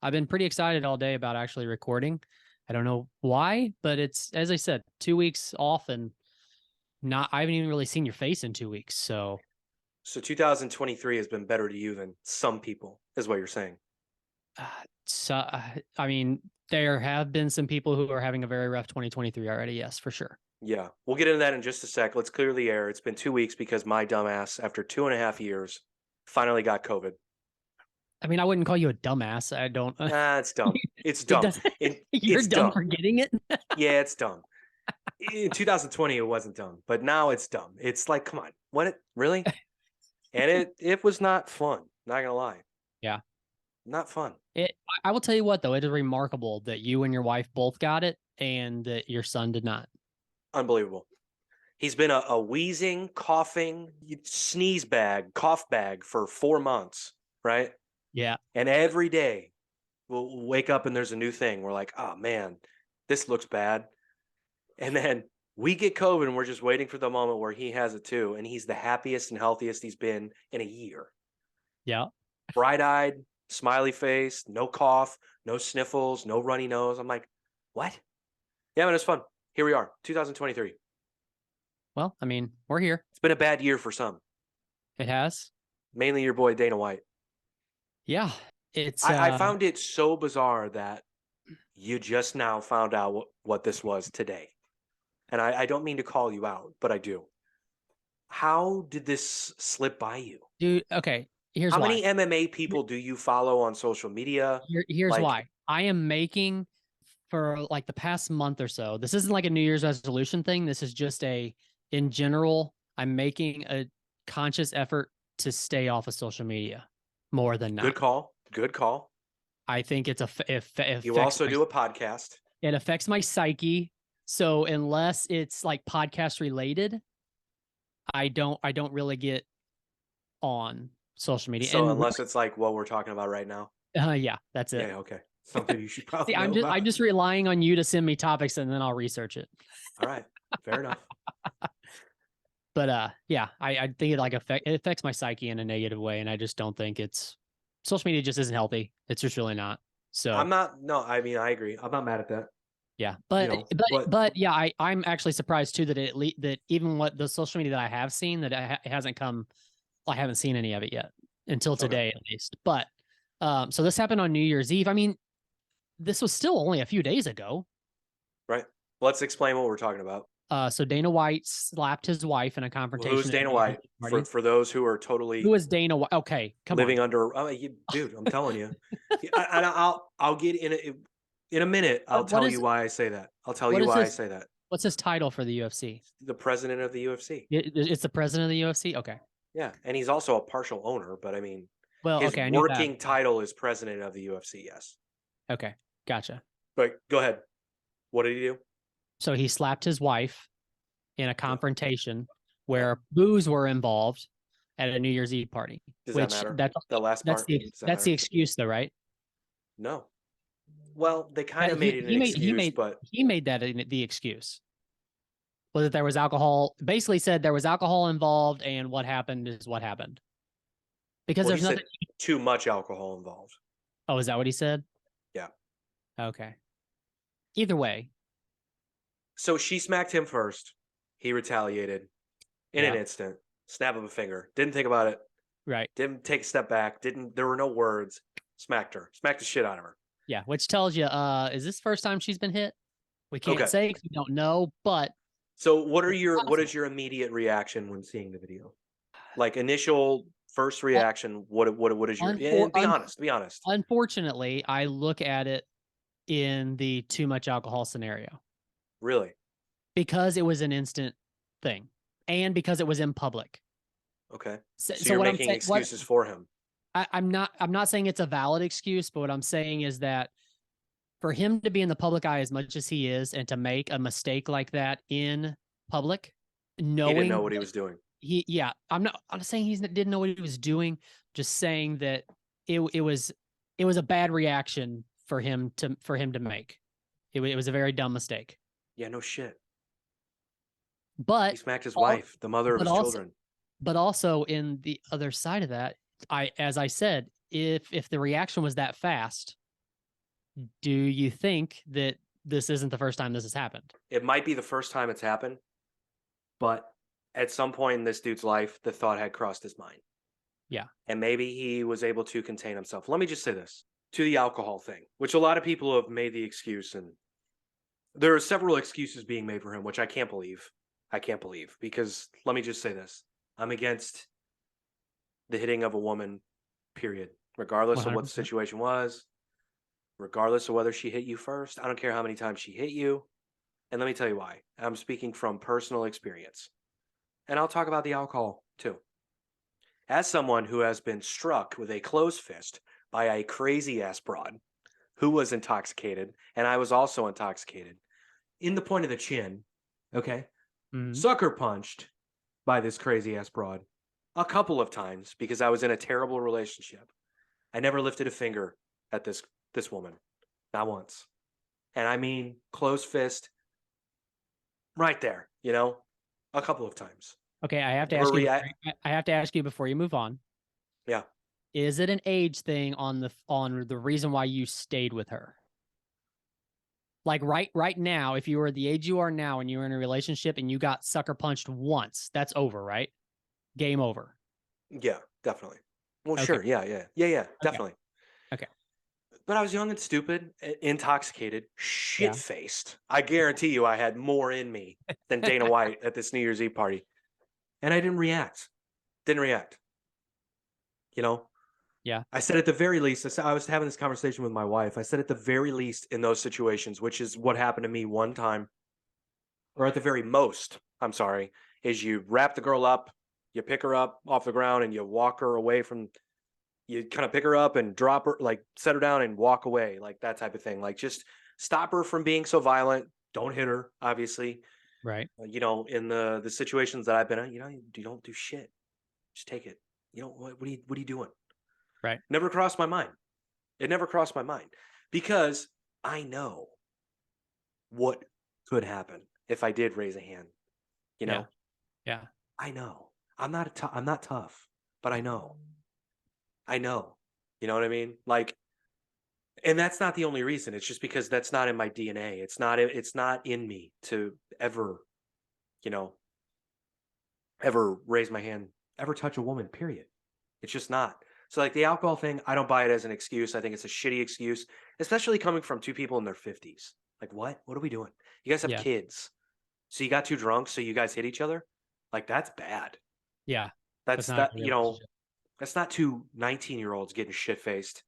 I've been pretty excited all day about actually recording. I don't know why, but it's, as I said, 2 weeks off and I haven't even really seen your face in 2 weeks. So 2023 has been better to you than some people, is what you're saying. I mean, there have been some people who are having a very rough 2023 already. Yes, for sure. Yeah, we'll get into that in just a sec. Let's clear the air. It's been 2 weeks because my dumbass, after 2.5 years, finally got COVID. I mean, I wouldn't call you a dumbass. I don't. It's dumb. It's It dumb. doesn't. You're It's dumb dumb. for getting it. Yeah, it's dumb. In 2020, it wasn't dumb, but now it's dumb. It's like, come on, what? Really? And it was not fun. Not gonna lie. Yeah. Not fun. I will tell you what, though, it is remarkable that you and your wife both got it and that your son did not. Unbelievable. He's been a wheezing, coughing, sneeze bag, cough bag for 4 months, right? Yeah. And every day we'll wake up and there's a new thing. We're like, oh man, this looks bad. And then we get COVID and we're just waiting for the moment where he has it too. And he's the happiest and healthiest he's been in a year. Yeah. Bright-eyed, smiley face, no cough, no sniffles, no runny nose. I'm like, what? Yeah, man, it's fun. Here we are, 2023. Well, I mean, we're here. It's been a bad year for some. It has. Mainly your boy Dana White. Yeah. It's I found it so bizarre that you just now found out what this was today. And I don't mean to call you out, but I do. How did this slip by you? dude. Okay. Here's How why. many MMA people do you follow on social media? Here's Like, why. I am making for like the past month or so. This isn't like a New Year's resolution thing. This is just in general, I'm making a conscious effort to stay off of social media more than good not. call. Good call. I think it You also do a podcast. It affects my psyche. So unless it's like podcast related, I don't really get on social media. So And unless it's like what we're talking about right now. yeah, that's it. Yeah, okay. Something you should probably See, know about. I'm just relying on you to send me topics and then I'll research it. All right. Fair enough. But yeah, I think it affects my psyche in a negative way, and I just don't think social media just isn't healthy. It's just really not. So I'm not. No, I mean I agree. I'm not mad at that. yeah, but You know, but yeah, I'm actually surprised too that that even what the social media that I have seen that it hasn't come. I haven't seen any of it yet until today at least. But so this happened on New Year's Eve. I mean, this was still only a few days ago. Right. Let's explain what we're talking about. So Dana White slapped his wife in a confrontation. Who's Dana White? For those who are totally who is Dana White? Okay, come living on. under. Dude, I'm telling you. And I'll get in a minute. I'll tell you why I say that. I'll tell you why I say that. What's his title for the UFC? The president of the UFC. It's the president of the UFC. Okay. Yeah, and he's also a partial owner. But I mean, well, his okay, working title is president of the UFC. Yes. Okay, gotcha. But go ahead. What did he do? So he slapped his wife in a confrontation where booze were involved at a New Year's Eve party. Does that matter? That's the last part. That's the excuse, though, right? No. Well, they kind of made it an excuse, but he made that the excuse. Was that there was alcohol? Basically, said there was alcohol involved, and what happened is what happened. Because there's nothing too much alcohol involved. Oh, is that what he said? Yeah. Okay. Either way. So she smacked him first. He retaliated in an instant. Snap of a finger. Didn't think about it. Right. Didn't take a step back. There were no words. Smacked her. Smacked the shit out of her. Yeah, which tells you, is this the first time she's been hit? We can't say because we don't know, but. So what is your immediate reaction when seeing the video? Like initial first reaction, what is your be honest. Unfortunately, I look at it in the too much alcohol scenario. Really? Because it was an instant thing and because it was in public. Okay. So you're making excuses for him. I'm not saying it's a valid excuse, but what I'm saying is that for him to be in the public eye as much as he is and to make a mistake like that in public, knowing he didn't know what he was doing. I'm saying he didn't know what he was doing. Just saying that it was a bad reaction for him to make. It was a very dumb mistake. Yeah, no shit. But he smacked his wife, the mother of his children. But also in the other side of that, as I said, if the reaction was that fast, Do you think that this isn't the first time this has happened? It might be the first time it's happened, but at some point in this dude's life, the thought had crossed his mind. Yeah. And maybe he was able to contain himself. Let me just say this to the alcohol thing, which a lot of people have made the excuse, and there are several excuses being made for him, which I can't believe. I can't believe because let me just say this: I'm against the hitting of a woman, period, regardless of what the 100%. situation was, regardless of whether she hit you first. I don't care how many times she hit you. And let me tell you why. I'm speaking from personal experience. And I'll talk about the alcohol too. As someone who has been struck with a closed fist by a crazy ass broad who was intoxicated, and I was also intoxicated in the point of the chin, okay? Mhm. Sucker punched by this crazy ass broad a couple of times because I was in a terrible relationship. I never lifted a finger at this woman, not once. And I mean closed fist right there, a couple of times. Okay, I have to Never ask you react. I have to ask you before you move on. Yeah. Is it an age thing on the reason why you stayed with her? Like right now, if you were the age you are now and you were in a relationship and you got sucker punched once, that's over, right? Game over. Yeah, definitely. Well, Okay. sure. Yeah, yeah. Yeah, yeah, Okay. definitely. Okay. But I was young and stupid, intoxicated, Yeah. shit-faced. I guarantee you I had more in me than Dana White at this New Year's Eve party. And I didn't react. Didn't react. You know? Yeah. I said at the very least, I was having this conversation with my wife. I said at the very least in those situations, which is what happened to me one time, or at the very most, I'm sorry, is you wrap the girl up, you pick her up off the ground and you walk her away from you kind of pick her up and drop her, like set her down and walk away, like that type of thing. Like just stop her from being so violent. Don't hit her, obviously. Right. In the situations that I've been in, you don't do shit. Just take it. What are you doing? Right. Never crossed my mind. It never crossed my mind because I know what could happen if I did raise a hand. You Yeah. know, Yeah. I know. I'm not tough, but I know. I know. You know what I mean? Like, and that's not the only reason. It's just because that's not in my DNA. It's not in me to ever, you know, ever raise my hand, ever touch a woman, period. It's just not. So like the alcohol thing, I don't buy it as an excuse. I think it's a shitty excuse, especially coming from two people in their 50s. Like what? What are we doing? You guys have Yeah. kids. So you got too drunk so you guys hit each other? Like that's bad. Yeah. That's That's not a that, good relationship. that's not two 19-year-olds getting shit-faced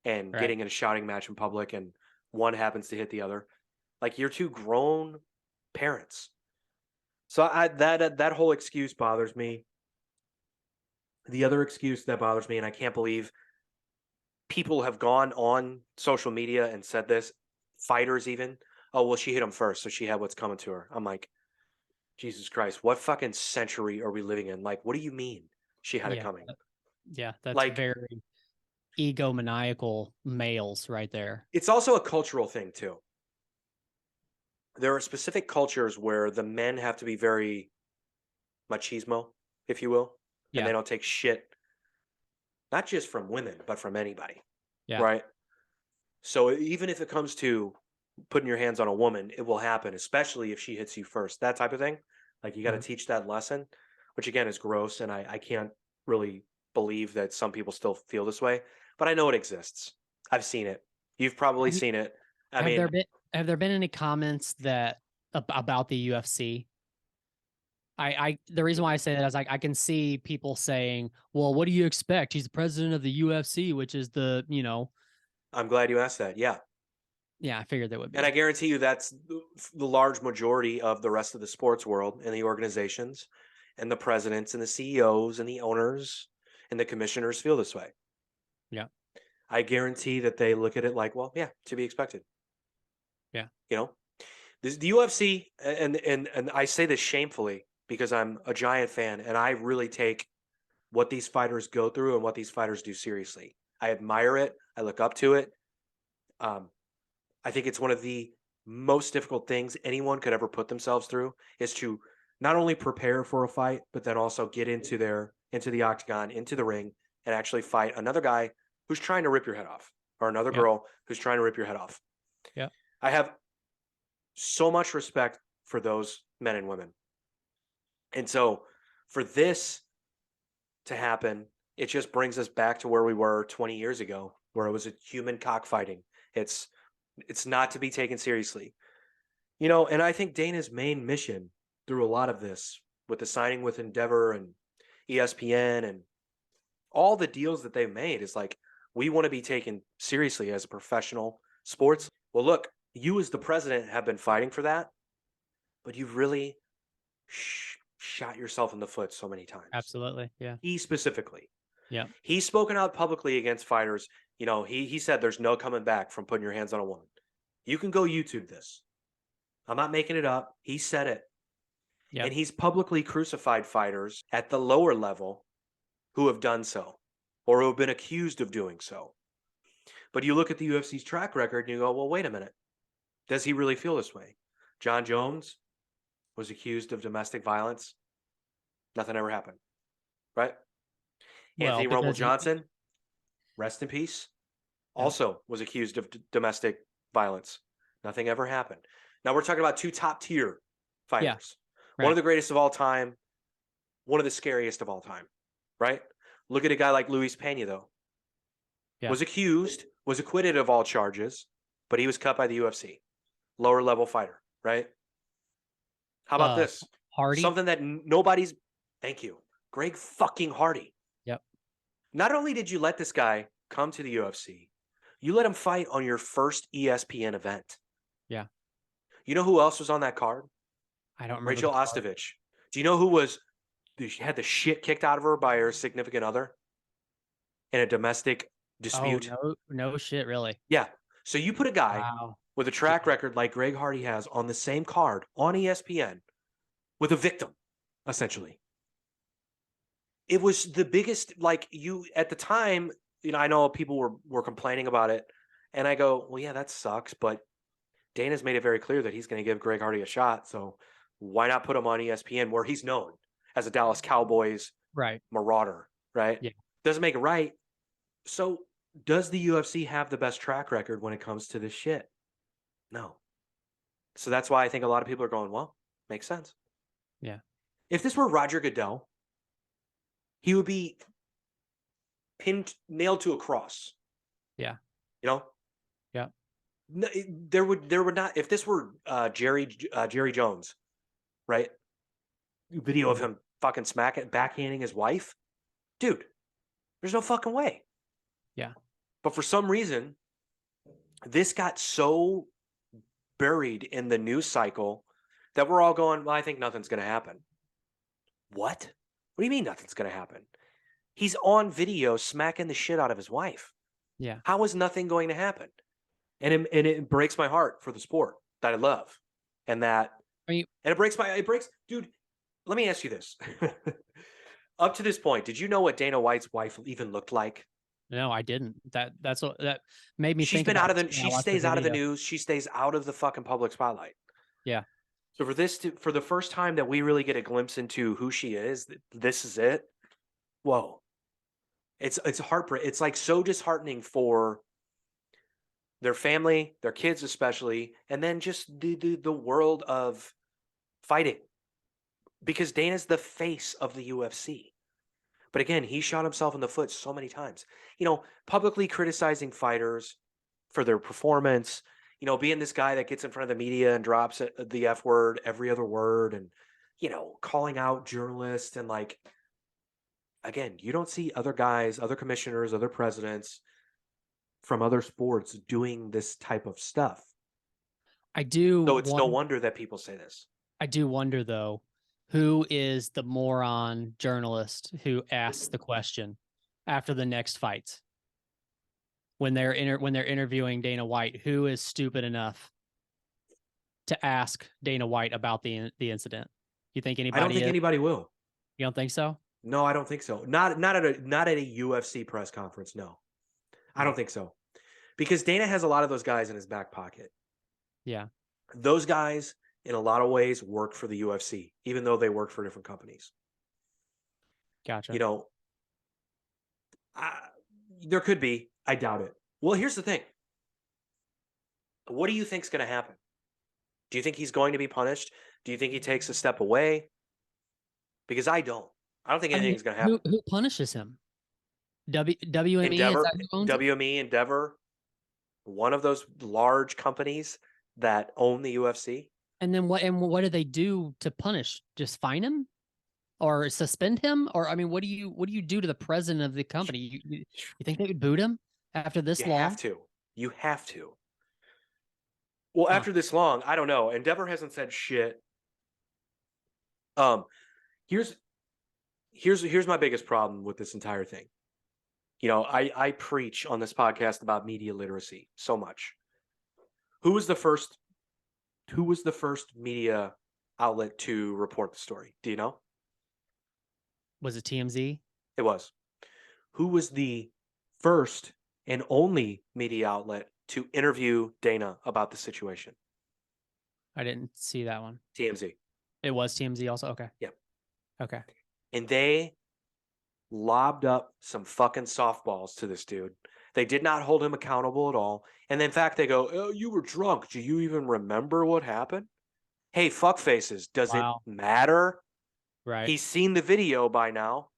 and Right. getting in a shouting match in public and one happens to hit the other. Like you're two grown parents. So that whole excuse bothers me. The other excuse that bothers me, and I can't believe people have gone on social media and said this, fighters even, oh well, she hit him first, so she had what's coming to her. I'm like, Jesus Christ, what fucking century are we living in? Like, what do you mean she had it Yeah. coming? Yeah. That's Like, very egomaniacal males right there. it's also a cultural thing too. There are specific cultures where the men have to be very machismo, if you will, and they Yeah. don't take shit, not just from women, but from anybody, Yeah. right? So even if it comes to putting your hands on a woman, it will happen, especially if she hits you first, that type of thing. Like you got to Mhm. teach that lesson, which again is gross. And I can't really believe that some people still feel this way, but I know it exists. I've seen it. You've probably Have you, seen it. I have there mean, been have there been any comments that about the UFC? I the reason why I say that is I can see people saying, "Well, what do you expect? He's the president of the UFC, which is I'm glad you asked that. Yeah. yeah, I figured there would And I be." guarantee you that's the large majority of the rest of the sports world and the organizations and the presidents and the CEOs and the owners and the commissioners feel this way. Yeah. I guarantee that they look at it like, well, yeah, to be expected. Yeah. You know, the UFC, and I say this shamefully because I'm a giant fan and I really take what these fighters go through and what these fighters do seriously. I admire it. I look up to it. Um, I think it's one of the most difficult things anyone could ever put themselves through is to not only prepare for a fight, but then also get into the octagon, into the ring, and actually fight another guy who's trying to rip your head off. or another Yeah. girl who's trying to rip your head off. Yeah. I have so much respect for those men and women. And so for this to happen, it just brings us back to where we were 20 years ago, where it was a human cockfighting. It's not to be taken seriously. You know, and I think Dana's main mission through a lot of this, with the signing with Endeavor and ESPN and all the deals that they've made, is like, we want to be taken seriously as a professional sports. Well, look, you as the president have been fighting for that, but you've really shot yourself in the foot so many times. Absolutely. Yeah. He specifically. Yeah. He's spoken out publicly against fighters. You know, he said there's no coming back from putting your hands on a woman. You can go YouTube this. I'm not making it up. He said it. Yep. And he's publicly crucified fighters at the lower level who have done so or who have been accused of doing so. But you look at the UFC's track record and you go, well, wait a minute. Does he really feel this way? John Jones was accused of domestic violence. Nothing ever happened. Right? Well, Anthony Rumble because Johnson, rest in peace, also was accused of domestic violence. Nothing ever happened. Now we're talking about two top tier fighters. One right. of the greatest of all time, one of the scariest of all time, right? Look at a guy like Luis Pena, though. Yeah. Was accused, was acquitted of all charges, but he was cut by the UFC. Lower level fighter, right? How about this? Hardy. Something that nobody's, thank you, Greg fucking Hardy. Yep. Not only did you let this guy come to the UFC, you let him fight on your first ESPN event. Yeah. You know who else was on that card? I don't remember. Rachel Ostovich. Do you know who had the shit kicked out of her by her significant other in a domestic dispute? Oh, no shit, really. Yeah. So you put a guy Wow. with a track record like Greg Hardy has on the same card on ESPN with a victim, essentially. It was the biggest, like, you at the time, you know, I know people were complaining about it, and I go, well, yeah, that sucks, but Dana's made it very clear that he's going to give Greg Hardy a shot, so why not put him on ESPN where he's known as a Dallas Cowboys marauder, right? Yeah. Doesn't make it right. So does the UFC have the best track record when it comes to this shit? No. So that's why I think a lot of people are going, well, makes sense. Yeah. If this were Roger Goodell, he would be nailed to a cross. Yeah. You know? Yeah. No, there would not, if this were Jerry Jones, right? Video of him fucking backhanding his wife. Dude, there's no fucking way. Yeah. But for some reason, this got so buried in the news cycle that we're all going, well, I think nothing's going to happen. What? What do you mean nothing's going to happen? He's on video smacking the shit out of his wife. Yeah. How is nothing going to happen? And it breaks my heart for the sport that I love. And it breaks, dude, let me ask you this. Up to this point, did you know what Dana White's wife even looked like? No, I didn't. That's what that made me She's think been about out of the, it she stays out of the news. She stays out of the fucking public spotlight. Yeah. So for the first time that we really get a glimpse into who she is, this is it. Whoa. It's heartbreaking. It's like so disheartening for their family, their kids especially, and then just the world of fighting. Because Dana's the face of the UFC. But again, he shot himself in the foot so many times. You know, publicly criticizing fighters for their performance, you know, being this guy that gets in front of the media and drops the F word every other word, and, you know, calling out journalists, and like, again, you don't see other guys, other commissioners, other presidents from other sports doing this type of stuff. I do. So it's no wonder that people say this. I do wonder, though, who is the moron journalist who asks the question after the next fight when they're interviewing Dana White? Who is stupid enough to ask Dana White about the incident? You think anybody? I don't think anybody will. You don't think so? No, I don't think so. Not at a UFC press conference. No, I don't think so, because Dana has a lot of those guys in his back pocket. Yeah, those guys in a lot of ways work for the UFC, even though they work for different companies. Gotcha. You know, there could be. I doubt it. Well, here's the thing. What do you think's going to happen? Do you think he's going to be punished? Do you think he takes a step away? Because I don't. I don't think I mean, anything's going to happen. who punishes him? WME, is Endeavor, that who owns it? WME, Endeavor, one of those large companies that own the UFC. And then what? And what do they do to punish? Just fine him, or suspend him, or I mean, what do you do to the president of the company? You think they would boot him after this You long? have to. You have to. Well, Huh. after this long, I don't know. Endeavor hasn't said shit. Here's my biggest problem with this entire thing. You know, I preach on this podcast about media literacy so much. Who was the first media outlet to report the story? Do you know? Was it TMZ? It was. Who was the first and only media outlet to interview Dana about the situation? I didn't see that one. TMZ. It was TMZ also. Okay. Yeah. Okay. And they lobbed up some fucking softballs to this dude. They did not hold him accountable at all. And in fact, they go, "Oh, you were drunk. Do you even remember what happened?" Hey, fuck faces. Does Wow. it matter? Right. He's seen the video by now.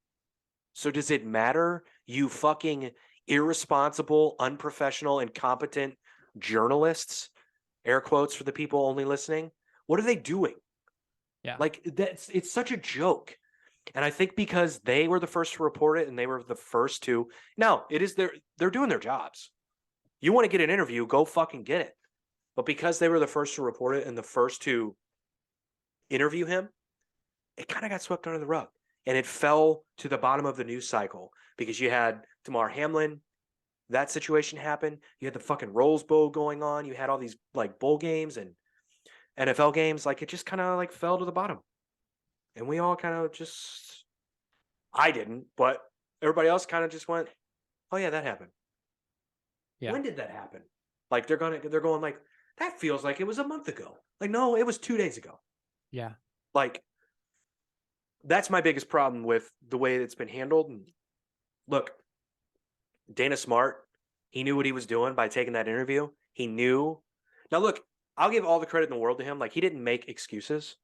So does it matter? You fucking irresponsible, unprofessional, incompetent journalists, air quotes for the people only listening. What are they doing? Yeah. Like it's such a joke. And I think because they were the first to report it and they were the first to, now it is they're doing their jobs. You want to get an interview, go fucking get it. But because they were the first to report it and the first to interview him, it kind of got swept under the rug. And it fell to the bottom of the news cycle because you had Damar Hamlin, that situation happened. You had the fucking Rose Bowl going on. You had all these like bowl games and NFL games. Like it just kind of like fell to the bottom. And we all kind of just, I didn't, but everybody else kind of just went, "Oh yeah, that happened." Yeah. When did that happen? Like they're going like, "That feels like it was a month ago." Like, no, it was 2 days ago. Yeah. Like, that's my biggest problem with the way it's been handled. And look, Dana Smart, he knew what he was doing by taking that interview. He knew. Now, look, I'll give all the credit in the world to him. Like, he didn't make excuses.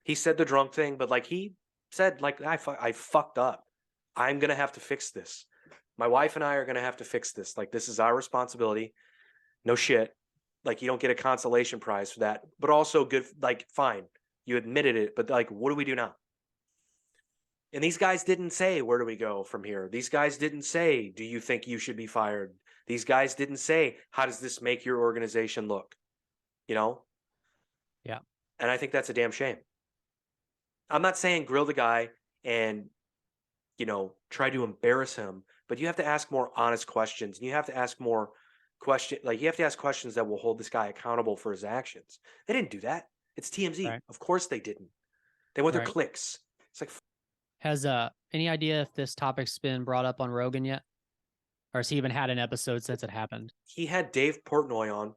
He said the drunk thing, but like he said, like, I fucked up. I'm going to have to fix this. My wife and I are going to have to fix this. Like, this is our responsibility. No shit. Like, you don't get a consolation prize for that, but also good. Like, fine. You admitted it, but like, what do we do now? And these guys didn't say, "Where do we go from here?" These guys didn't say, "Do you think you should be fired?" These guys didn't say, "How does this make your organization look?" You know? Yeah. And I think that's a damn shame. I'm not saying grill the guy and, you know, try to embarrass him, but you have to ask more honest questions. And you have to ask more you have to ask questions that will hold this guy accountable for his actions. They didn't do that. It's TMZ. Right. Of course they didn't. They want their Right. clicks. It's like, Has any idea if this topic's been brought up on Rogan yet? Or has he even had an episode since it happened? he had Dave Portnoy on.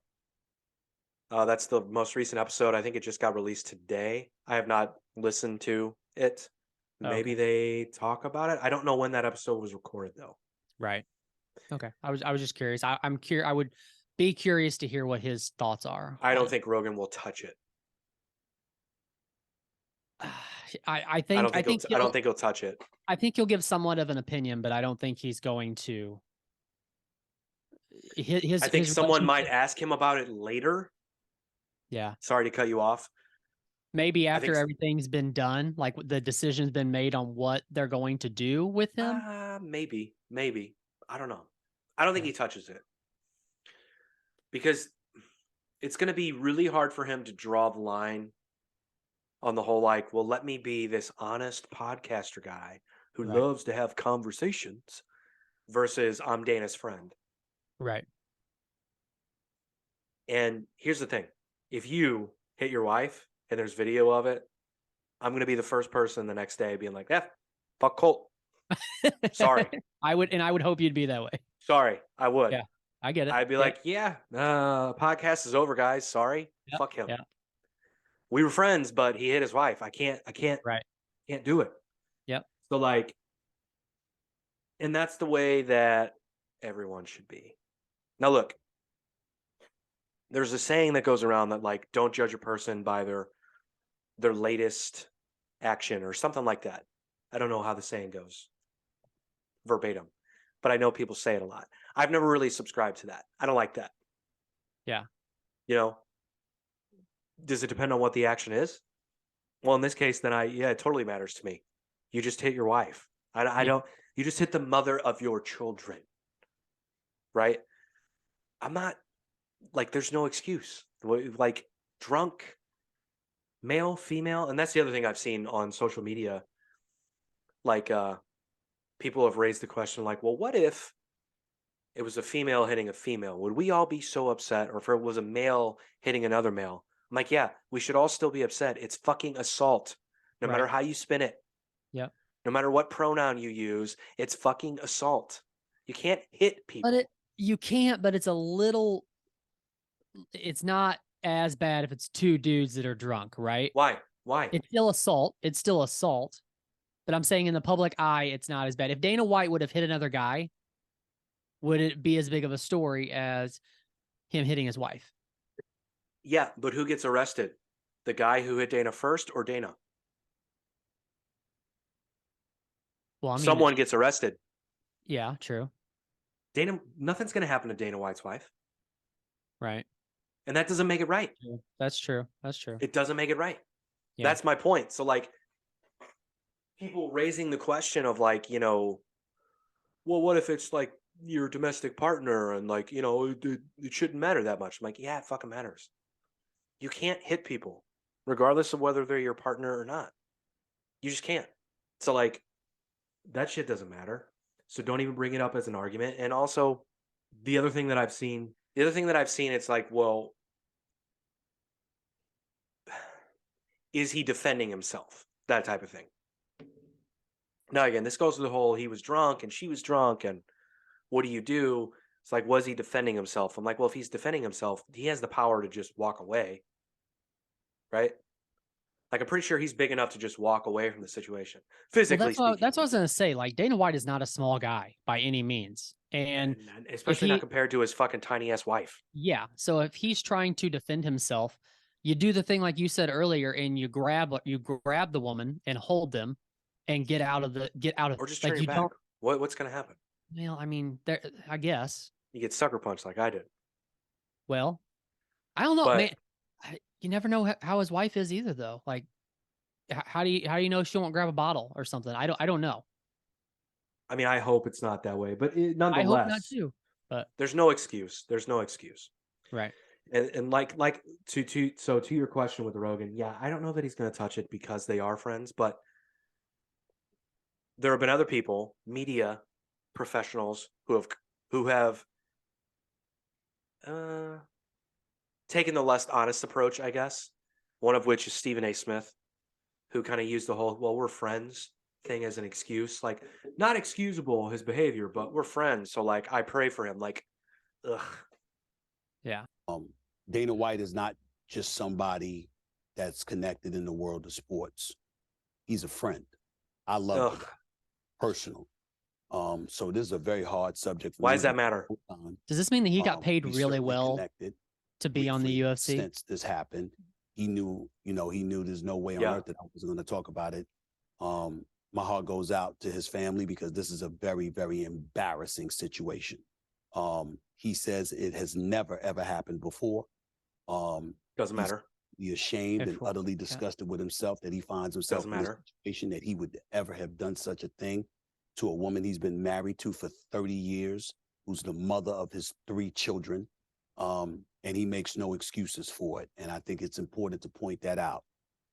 That's the most recent episode. I think it just got released today. I have not listened to it. Maybe they talk about it. I don't know when that episode was recorded though. Right. Okay. I was just curious. I'm curious. I would be curious to hear what his thoughts are. I don't think Rogan will touch it. I think I don't think he'll touch it. I think he'll give somewhat of an opinion, but I don't think he's going to. I think someone might ask him about it later. Yeah. Sorry to cut you off. Maybe after everything's been done, like the decision's been made on what they're going to do with him. Maybe. I don't know. I don't think he touches it because it's going to be really hard for him to draw the line on the whole, like, well, let me be this honest podcaster guy who loves to have conversations versus I'm Dana's friend. Right. And here's the thing. If you hit your wife and there's video of it, I'm going to be the first person the next day being like, fuck Colt. Sorry. I would hope you'd be that way. Sorry, I would. Yeah, I get it. I'd be like, podcast is over, guys. Sorry. Yep. Fuck him. Yeah. We were friends, but he hit his wife. I can't do it. Yep. So like, and that's the way that everyone should be. Now, look, there's a saying that goes around that like, don't judge a person by their latest action or something like that. I don't know how the saying goes verbatim, but I know people say it a lot. I've never really subscribed to that. I don't like that. Yeah. You know, does it depend on what the action is? Well, in this case, then it totally matters to me. You just hit your wife. I Yeah. don't, you just hit the mother of your children, right? I'm not like, there's no excuse. Like drunk, male, female. And that's the other thing I've seen on social media. Like, people have raised the question like, well, what if it was a female hitting a female? Would we all be so upset? Or if it was a male hitting another male? I'm like, yeah, we should all still be upset. It's fucking assault, no matter Right. how you spin it. Yep. No matter what pronoun you use, it's fucking assault. You can't hit people. But you can't, but it's not as bad if it's two dudes that are drunk, right? Why? Why? It's still assault. It's still assault. But I'm saying in the public eye, it's not as bad. If Dana White would have hit another guy, would it be as big of a story as him hitting his wife? Yeah, but who gets arrested? The guy who hit Dana first or Dana? Well, I mean, Someone gets arrested. yeah, true. Dana, nothing's going to happen to Dana White's wife. Right. And that doesn't make it right. That's true. That's true. It doesn't make it right. Yeah. That's my point. So like, people raising the question of like, well, what if it's like your domestic partner and like, it shouldn't matter that much. I'm like, yeah, it fucking matters. You can't hit people regardless of whether they're your partner or not. You just can't. So like, that shit doesn't matter. So don't even bring it up as an argument. And also the other thing that I've seen, it's like, well, is he defending himself? That type of thing. Now, again, this goes to the whole, he was drunk and she was drunk. And what do you do? It's like, was he defending himself? I'm like, well, if he's defending himself, he has the power to just walk away. Right? Like, I'm pretty sure he's big enough to just walk away from the situation. Physically speaking. That's what I was going to say. Like, Dana White is not a small guy by any means. And especially not compared to his fucking tiny ass wife. Yeah. So if he's trying to defend himself, you do the thing like you said earlier, and you grab the woman and hold them and get out of or just turn your back. What's going to happen? Well, I mean, I guess you get sucker punched like I did. Well, I don't know, man. You never know how his wife is either, though. Like, how do you know she won't grab a bottle or something? I don't know. I mean, I hope it's not that way, but nonetheless, I hope not too. But there's no excuse. There's no excuse. Right. And like to your question with Rogan, yeah, I don't know that he's going to touch it because they are friends, but there have been other people, media professionals, who have taken the less honest approach, I guess. One of which is Stephen A. Smith, who kind of used the whole, well, we're friends thing as an excuse. Like, not excusable his behavior, but we're friends. So like, I pray for him. Like, ugh. Yeah. Dana White is not just somebody that's connected in the world of sports. He's a friend. I love him. Personal. So this is a very hard subject. Why does that matter? Does this mean that he got paid really well to be on the UFC? Since this happened, he knew there's no way on earth that I was going to talk about it. My heart goes out to his family because this is a very, very embarrassing situation. He says it has never, ever happened before. Doesn't matter. He's ashamed and utterly disgusted with himself that he finds himself in a situation that he would ever have done such a thing to a woman he's been married to for 30 years, who's the mother of his 3 children. And he makes no excuses for it. And I think it's important to point that out.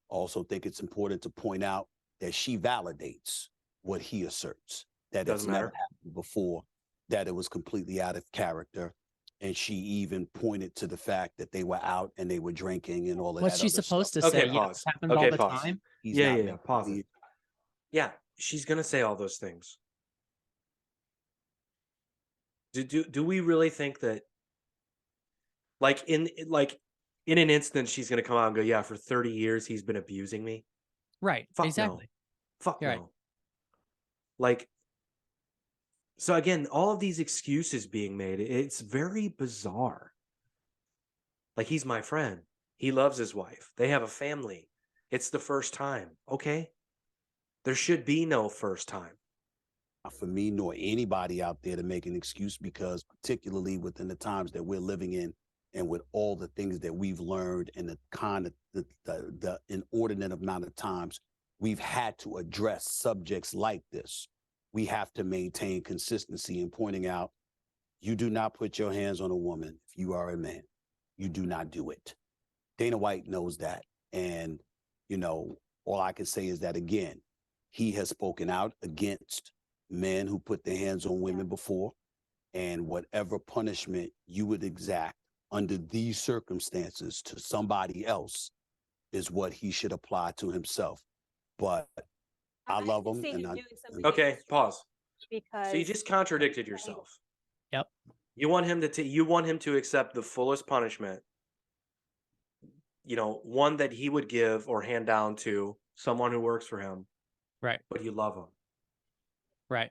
Also think it's important to point out that she validates what he asserts, that it's never happened before, that it was completely out of character. And she even pointed to the fact that they were out and they were drinking and all of that. What's she supposed to say? Okay, pause. Happens all the time. Yeah. Pause it. Yeah, she's gonna say all those things. Do we really think that, like in an instant, she's gonna come out and go, yeah, for 30 years he's been abusing me? Right. Fuck exactly. No. Fuck You're no. Right. Like, So again, all of these excuses being made, it's very bizarre. Like, he's my friend. He loves his wife. They have a family. It's the first time. Okay. There should be no first time. Not for me nor anybody out there to make an excuse, because particularly within the times that we're living in and with all the things that we've learned and the kind of the inordinate amount of times we've had to address subjects like this, we have to maintain consistency in pointing out, you do not put your hands on a woman if you are a man. You do not do it. Dana White knows that. And, you know, all I can say is that, again, he has spoken out against men who put their hands on women before, and whatever punishment you would exact under these circumstances to somebody else is what he should apply to himself. But I love him. Okay, pause. Because So you just contradicted yourself. Yep. You want him to accept the fullest punishment, you know, one that he would give or hand down to someone who works for him. Right. But you love him. Right.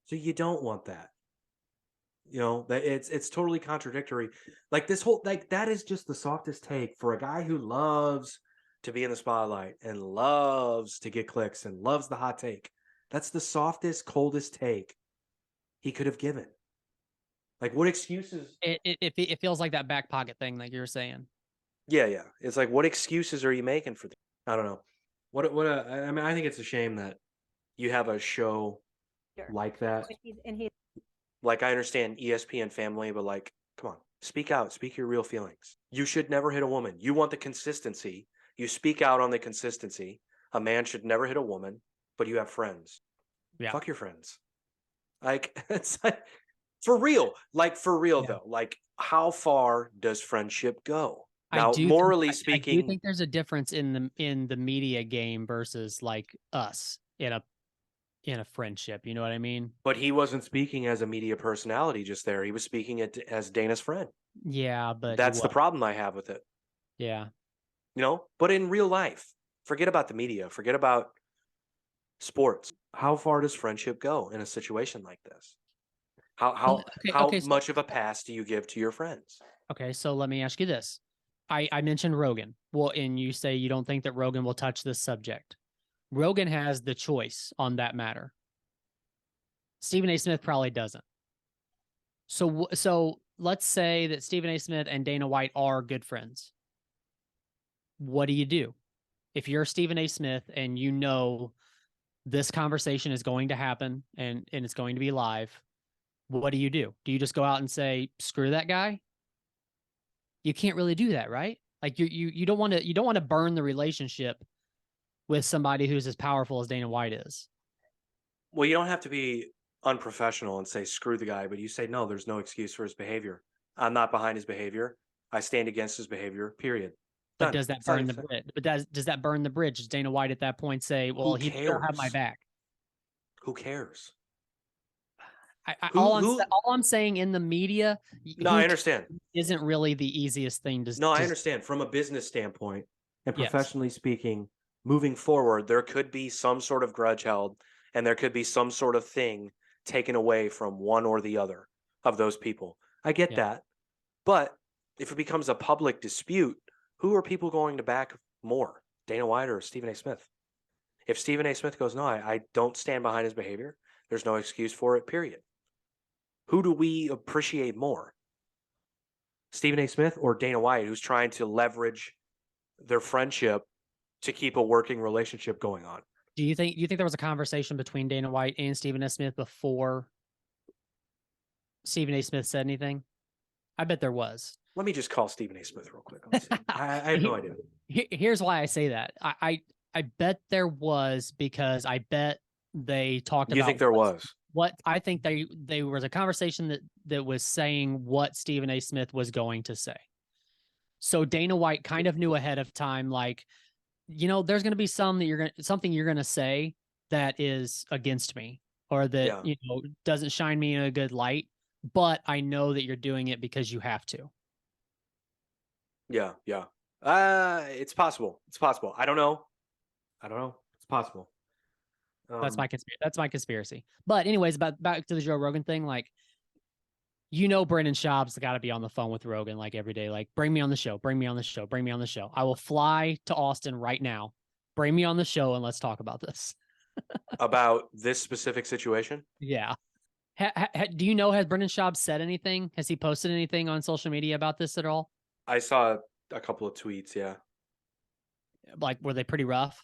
So you don't want that. You know, that it's totally contradictory. Like, this whole, like, that is just the softest take for a guy who loves to be in the spotlight and loves to get clicks and loves the hot take. That's the softest, coldest take he could have given. Like, what excuses? It feels like that back pocket thing, like you were saying. Yeah. It's like, what excuses are you making for this? I don't know. I mean, I think it's a shame that you have a show like that. Like, I understand ESPN family, but like, come on, speak out, speak your real feelings. You should never hit a woman. You want the consistency. You speak out on the consistency. A man should never hit a woman, but you have friends. Yeah. Fuck your friends. Like, it's like, for real. Like, for real Yeah. though. Like, how far does friendship go? I Now, do morally I speaking, do think there's a difference in the media game versus like us in a friendship. You know what I mean? but he wasn't speaking as a media personality just there. He was speaking it as Dana's friend. Yeah, but That's the problem I have with it. Yeah. You know, but in real life, forget about the media, forget about sports. How far does friendship go in a situation like this? How Okay, so- much of a pass do you give to your friends? Okay, so let me ask you this. I mentioned Rogan. Well, and you say you don't think that Rogan will touch this subject. Rogan has the choice on that matter. Stephen A. Smith probably doesn't. So let's say that Stephen A. Smith and Dana White are good friends. What do you do? If you're Stephen A. Smith and you know this conversation is going to happen and it's going to be live, what do you do? Do you just go out and say, screw that guy? You can't really do that, right? Like you don't want to burn the relationship with somebody who's as powerful as Dana White is. Well, you don't have to be unprofessional and say screw the guy, but you say no, there's no excuse for his behavior. I'm not behind his behavior. I stand against his behavior. Period. But Done. does that burn the bridge? But does that burn the bridge? Does Dana White at that point say, "Well, he don't have my back"? Who cares? All I'm saying in the media. No, I understand. Isn't really the easiest thing to. No, I understand. From a business standpoint and Yes. professionally speaking, moving forward, there could be some sort of grudge held, and there could be some sort of thing taken away from one or the other of those people. I get that. But if it becomes a public dispute, who are people going to back more, Dana White or Stephen A. Smith? If Stephen A. Smith goes, no, I don't stand behind his behavior, there's no excuse for it, period. Who do we appreciate more? Stephen A. Smith or Dana White, who's trying to leverage their friendship to keep a working relationship going on? Do you think there was a conversation between Dana White and Stephen A. Smith before Stephen A. Smith said anything? I bet there was. Let me just call Stephen A. Smith real quick. I have no idea. Here's why I say that. I bet there was, because I bet they talked about. You think there was? What I think there was a conversation that was saying what Stephen A. Smith was going to say. So Dana White kind of knew ahead of time, like, you know, there's going to be something you're going to say that is against me, or that, you know, doesn't shine me in a good light, but I know that you're doing it because you have to. Yeah. It's possible. I don't know. It's possible. That's my conspiracy. But anyways, back to the Joe Rogan thing. Like, Brendan Schaub's got to be on the phone with Rogan like every day. Like, bring me on the show. Bring me on the show. Bring me on the show. I will fly to Austin right now. Bring me on the show and let's talk about this. About this specific situation? Yeah. Do you know, has Brendan Schaub said anything? Has he posted anything on social media about this at all? I saw a couple of tweets. Yeah. Like, were they pretty rough?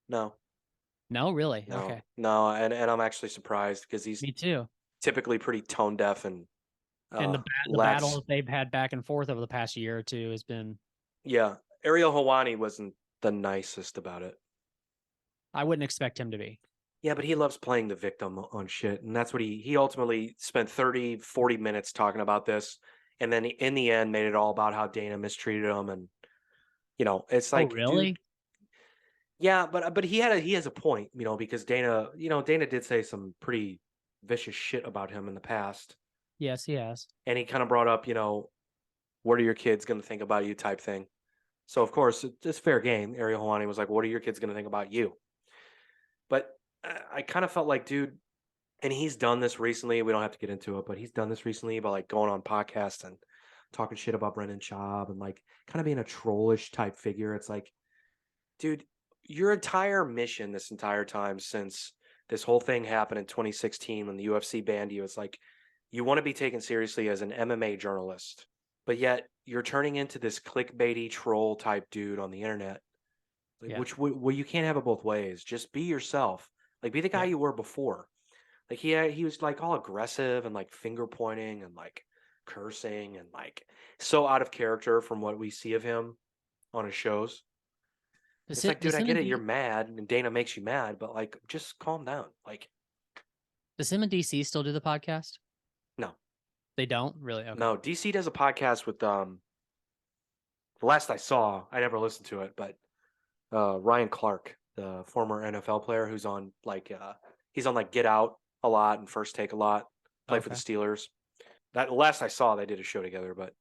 No. No, really? No. Okay. No, and I'm actually surprised because he's Me too. typically pretty tone deaf and The battle they've had back and forth over the past year or two has been. Yeah, Ariel Helwani wasn't the nicest about it. I wouldn't expect him to be. Yeah, but he loves playing the victim on shit, and that's what he ultimately spent 30, 40 minutes talking about this, and then in the end made it all about how Dana mistreated him, and it's like, really? Dude, yeah, but he has a point, because Dana did say some pretty vicious shit about him in the past. Yes, he has. And he kind of brought up, what are your kids going to think about you type thing. So, of course, it's fair game. Ariel Helwani was like, what are your kids going to think about you? But I kind of felt like, dude, and he's done this recently. We don't have to get into it, but he's done this recently about like going on podcasts and talking shit about Brendan Schaub and like kind of being a trollish type figure. It's like, dude, your entire mission this entire time since this whole thing happened in 2016 when the UFC banned you, it's like you want to be taken seriously as an MMA journalist, but yet you're turning into this clickbaity troll type dude on the internet. Like, Yeah. Well, you can't have it both ways. Just be yourself. Like, be the guy you were before. Like he was like all aggressive and like finger pointing and like cursing and like so out of character from what we see of him on his shows. It's like, dude, I get it. You're mad and Dana makes you mad, but like, just calm down. Like, does him and DC still do the podcast? No, they don't really. Okay. No, DC does a podcast with the last I saw, I never listened to it, but Ryan Clark, the former NFL player who's on like he's on like Get Out a lot and First Take a lot, play for the Steelers. That last I saw, they did a show together, but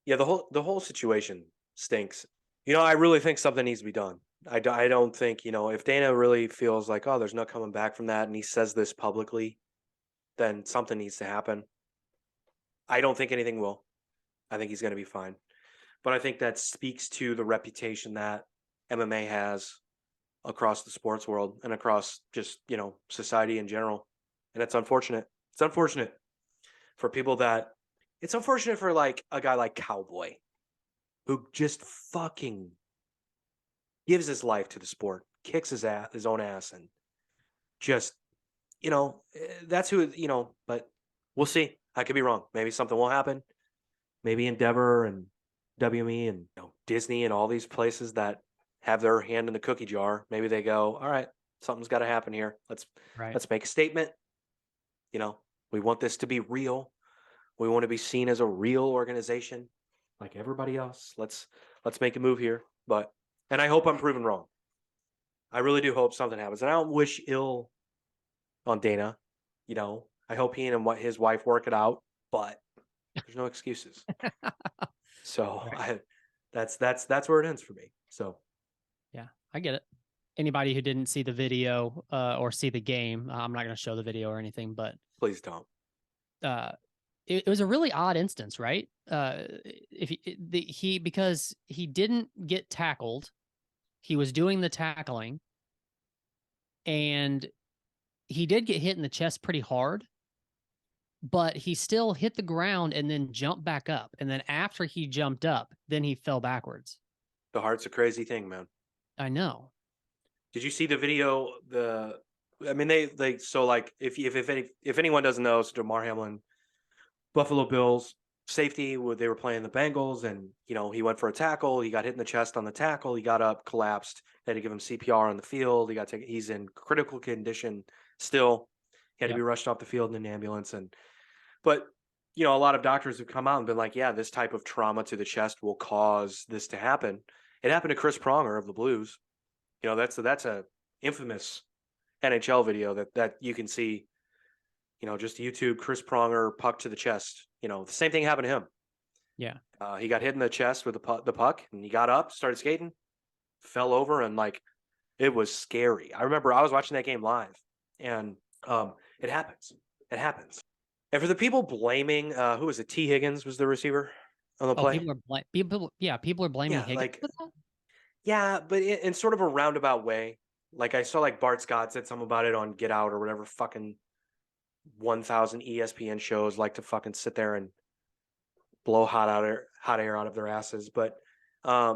yeah, the whole situation stinks. I really think something needs to be done. I don't think, if Dana really feels like, oh, there's no coming back from that, and he says this publicly, then something needs to happen. I don't think anything will. I think he's going to be fine. But I think that speaks to the reputation that MMA has across the sports world and across just, society in general. And it's unfortunate. It's unfortunate for people that it's unfortunate for like a guy like Cowboy who just fucking gives his life to the sport, kicks his own ass, and just, that's who, but we'll see. I could be wrong. Maybe something will happen. Maybe Endeavor and WME and Disney and all these places that have their hand in the cookie jar. Maybe they go, all right, something's got to happen here. Let's make a statement. We want this to be real. We want to be seen as a real organization like everybody else. Let's make a move here. And I hope I'm proven wrong. I really do hope something happens. And I don't wish ill on Dana. I hope he and his wife work it out, but there's no excuses. So that's where it ends for me. So yeah, I get it. Anybody who didn't see the video or see the game, I'm not going to show the video or anything, but please don't. It was a really odd instance, right? Because he didn't get tackled, he was doing the tackling, and he did get hit in the chest pretty hard, but he still hit the ground and then jumped back up. And then after he jumped up, then he fell backwards. The heart's a crazy thing, man. I know. Did you see the video? So like if anyone doesn't know, it's Damar Hamlin, Buffalo Bills safety. They were playing the Bengals, and he went for a tackle. He got hit in the chest on the tackle. He got up, collapsed. They had to give him CPR on the field. He's in critical condition still. He had to be rushed off the field in an ambulance. But a lot of doctors have come out and been like, yeah, this type of trauma to the chest will cause this to happen. It happened to Chris Pronger of the Blues. That's a infamous NHL video that you can see. Just YouTube, Chris Pronger, puck to the chest. The same thing happened to him. Yeah. He got hit in the chest with the puck, and he got up, started skating, fell over, and like It was scary. I remember I was watching that game live, and it happens. It happens. And for the people blaming, who was it? T. Higgins was the receiver on the Oh, play. people are blaming Yeah, Higgins like for that? yeah, but in sort of a roundabout way. Like I saw like Bart Scott said something about it on Get Out or whatever fucking 1,000 ESPN shows like to fucking sit there and blow hot air out of their asses. But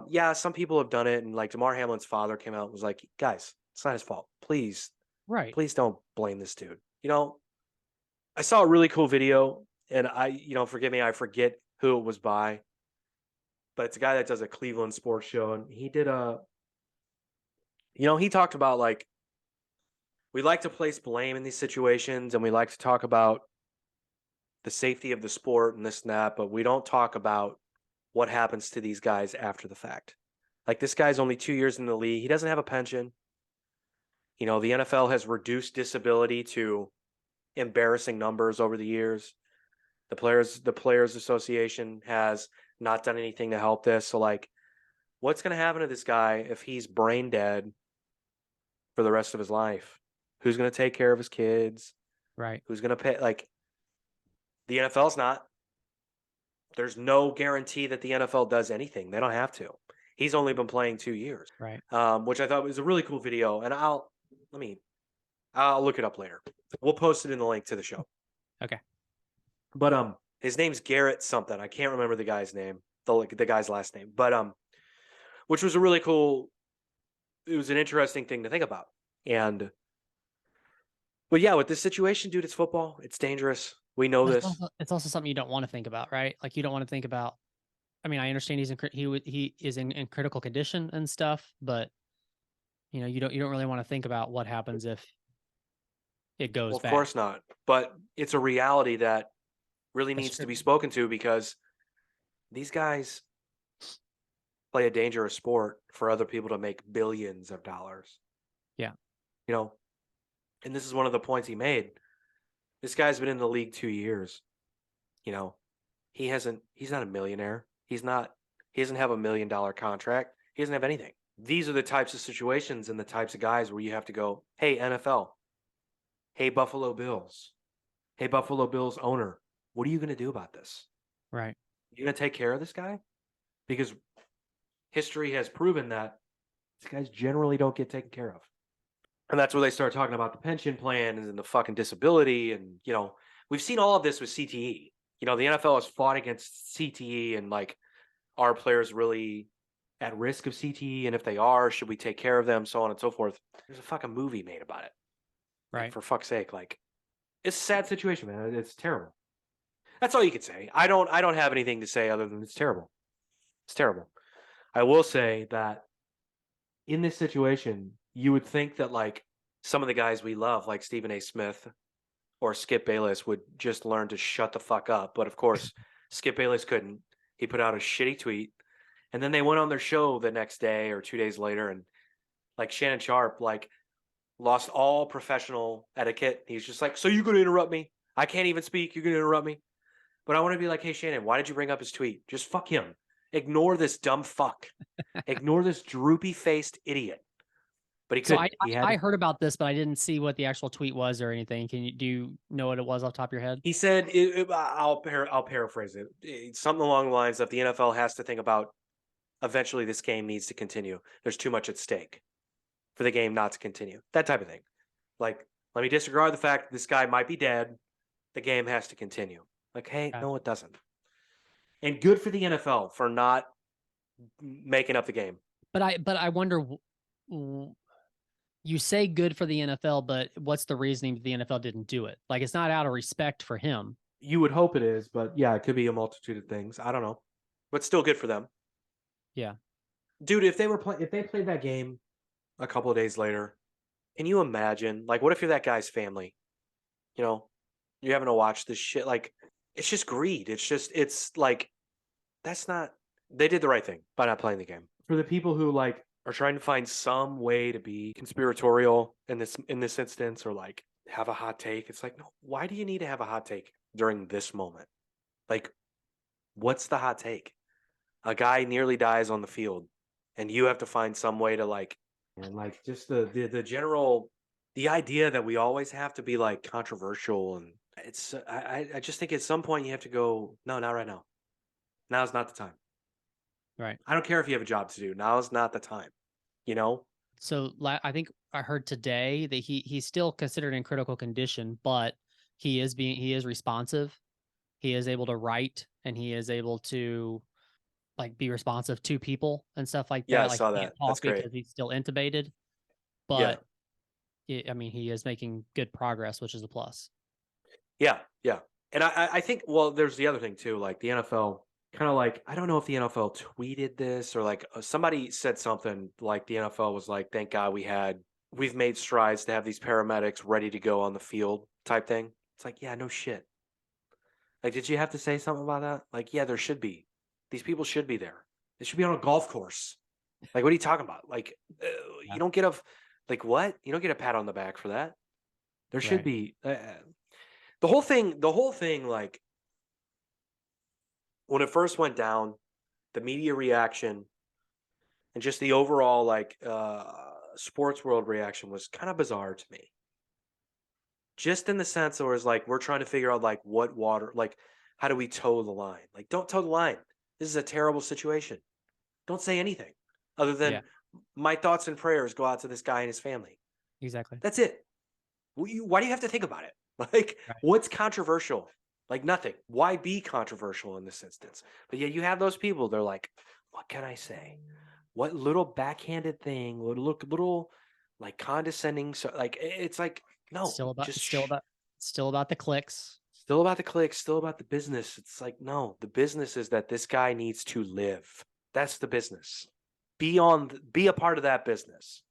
yeah, some people have done it, and like Damar Hamlin's father came out and was like, "Guys, it's not his fault. Please, Right. please don't blame this dude." I saw a really cool video, and forgive me, I forget who it was by, but it's a guy that does a Cleveland sports show, and he did he talked about like we like to place blame in these situations, and we like to talk about the safety of the sport and this and that, but we don't talk about what happens to these guys after the fact. Like this guy's only 2 years in the league. He doesn't have a pension. The NFL has reduced disability to embarrassing numbers over the years. The players association has not done anything to help this. So like, what's going to happen to this guy if he's brain dead for the rest of his life? Who's going to take care of his kids? Right. Who's going to pay? Like, the NFL's not. There's no guarantee that the NFL does anything. They don't have to. He's only been playing 2 years. Right. Which I thought was a really cool video. And I'll look it up later. We'll post it in the link to the show. Okay. But his name's Garrett something. I can't remember the guy's name, the guy's last name. But which was a really cool. It was an interesting thing to think about. But yeah, with this situation, dude, it's football. It's dangerous. We know But this. it's also something you don't want to think about, right? Like you don't want to think about. I mean, I understand he is in critical condition and stuff, but you don't really want to think about what happens if it goes Well, of bad. course not. But it's a reality that really That's needs to true. be spoken to, because these guys play a dangerous sport for other people to make billions of dollars. Yeah. And this is one of the points he made. This guy's been in the league 2 years. He's not a millionaire. He doesn't have $1 million contract. He doesn't have anything. These are the types of situations and the types of guys where you have to go, hey, NFL, hey, Buffalo Bills, hey, Buffalo Bills owner, what are you going to do about this? Right. You going to take care of this guy? Because history has proven that these guys generally don't get taken care of. And that's where they start talking about the pension plan and the fucking disability. And, we've seen all of this with CTE. The NFL has fought against CTE and like, are players really at risk of CTE? And if they are, should we take care of them? So on and so forth. There's a fucking movie made about it. Right. Like, for fuck's sake. Like, it's a sad situation, man. It's terrible. That's all you could say. I don't have anything to say other than it's terrible. It's terrible. I will say that in this situation, you would think that like some of the guys we love, like Stephen A. Smith or Skip Bayless, would just learn to shut the fuck up. But of course, Skip Bayless couldn't. He put out a shitty tweet, and then they went on their show the next day or 2 days later, and like Shannon Sharp like lost all professional etiquette. He's just like, "So you're going to interrupt me? I can't even speak. You're going to interrupt me?" But I want to be like, "Hey Shannon, why did you bring up his tweet? Just fuck him. Ignore this dumb fuck. Ignore this droopy faced idiot." But he So couldn't. I heard about this, but I didn't see what the actual tweet was or anything. Do you know what it was off the top of your head? He said, I'll paraphrase it. It's something along the lines of the NFL has to think about eventually this game needs to continue. There's too much at stake for the game not to continue. That type of thing. Like, let me disregard the fact that this guy might be dead. The game has to continue. Like, hey, no, it doesn't. And good for the NFL for not making up the game. But I wonder. You say good for the NFL, but what's the reasoning that the NFL didn't do it? Like, it's not out of respect for him. You would hope it is, but yeah, it could be a multitude of things. I don't know, but still good for them. Yeah, dude. If they played that game a couple of days later, can you imagine? Like, what if you're that guy's family? You're having to watch this shit. Like, it's just greed. It's like, that's not. They did the right thing by not playing the game. For the people who like are trying to find some way to be conspiratorial in this instance, or like have a hot take, it's like, no, why do you need to have a hot take during this moment? Like, what's the hot take? A guy nearly dies on the field, and you have to find some way to like And like just the general, the idea that we always have to be like controversial, and it's I just think at some point you have to go, no, not right now. Now's not the time. Right. I don't care if you have a job to do. Now is not the time. You know? So I think I heard today that he's still considered in critical condition, but he is responsive. He is able to write, and he is able to like be responsive to people and stuff like Yeah, I that. Like saw he can't that. That's talk great. because he's still intubated, Yeah. but I mean he is making good progress, which is a plus. Yeah. Yeah. And I think, well, there's the other thing too, like the NFL kind of like, I don't know if the NFL tweeted this or like somebody said something like the NFL was like, thank God we've made strides to have these paramedics ready to go on the field type thing. It's like, yeah, no shit. Like, did you have to say something about that? Like, yeah, there should be. These people should be there. They should be on a golf course. Like, what are you talking about? Like, Yeah. you don't get a, like, what? You don't get a pat on the back for that. There should Right. be. The whole thing, like, when it first went down, the media reaction and just the overall, like, sports world reaction was kind of bizarre to me. Just in the sense where it's like, we're trying to figure out, like, what water, like, how do we toe the line? Like, don't toe the line. This is a terrible situation. Don't say anything other than Yeah. my thoughts and prayers go out to this guy and his family. Exactly. That's it. Why do you have to think about it? Like, Right. what's controversial? Like, nothing. Why be controversial in this instance? But yeah, you have those people. They're like, what can I say? What little backhanded thing? What little like condescending? So like, it's like, no, Still about just still about the clicks. still about the clicks, still about the business. It's like, no, the business is that this guy needs to live. That's the business. Be a part of that business.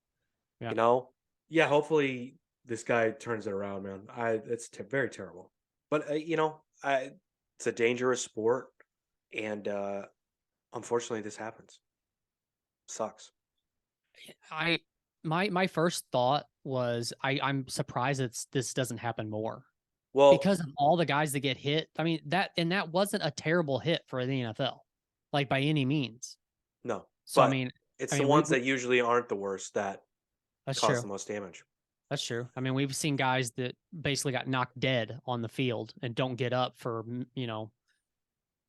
Yeah. You know? Yeah, hopefully this guy turns it around, man. It's very terrible. But you know, it's a dangerous sport, and unfortunately this happens. Sucks. My first thought was I'm surprised this doesn't happen more. Well, Because of all the guys that get hit. I mean, that wasn't a terrible hit for the NFL, like by any means. no. So But it's the ones that usually aren't the worst that that's cause true. the most damage. That's true. I mean, we've seen guys that basically got knocked dead on the field and don't get up for,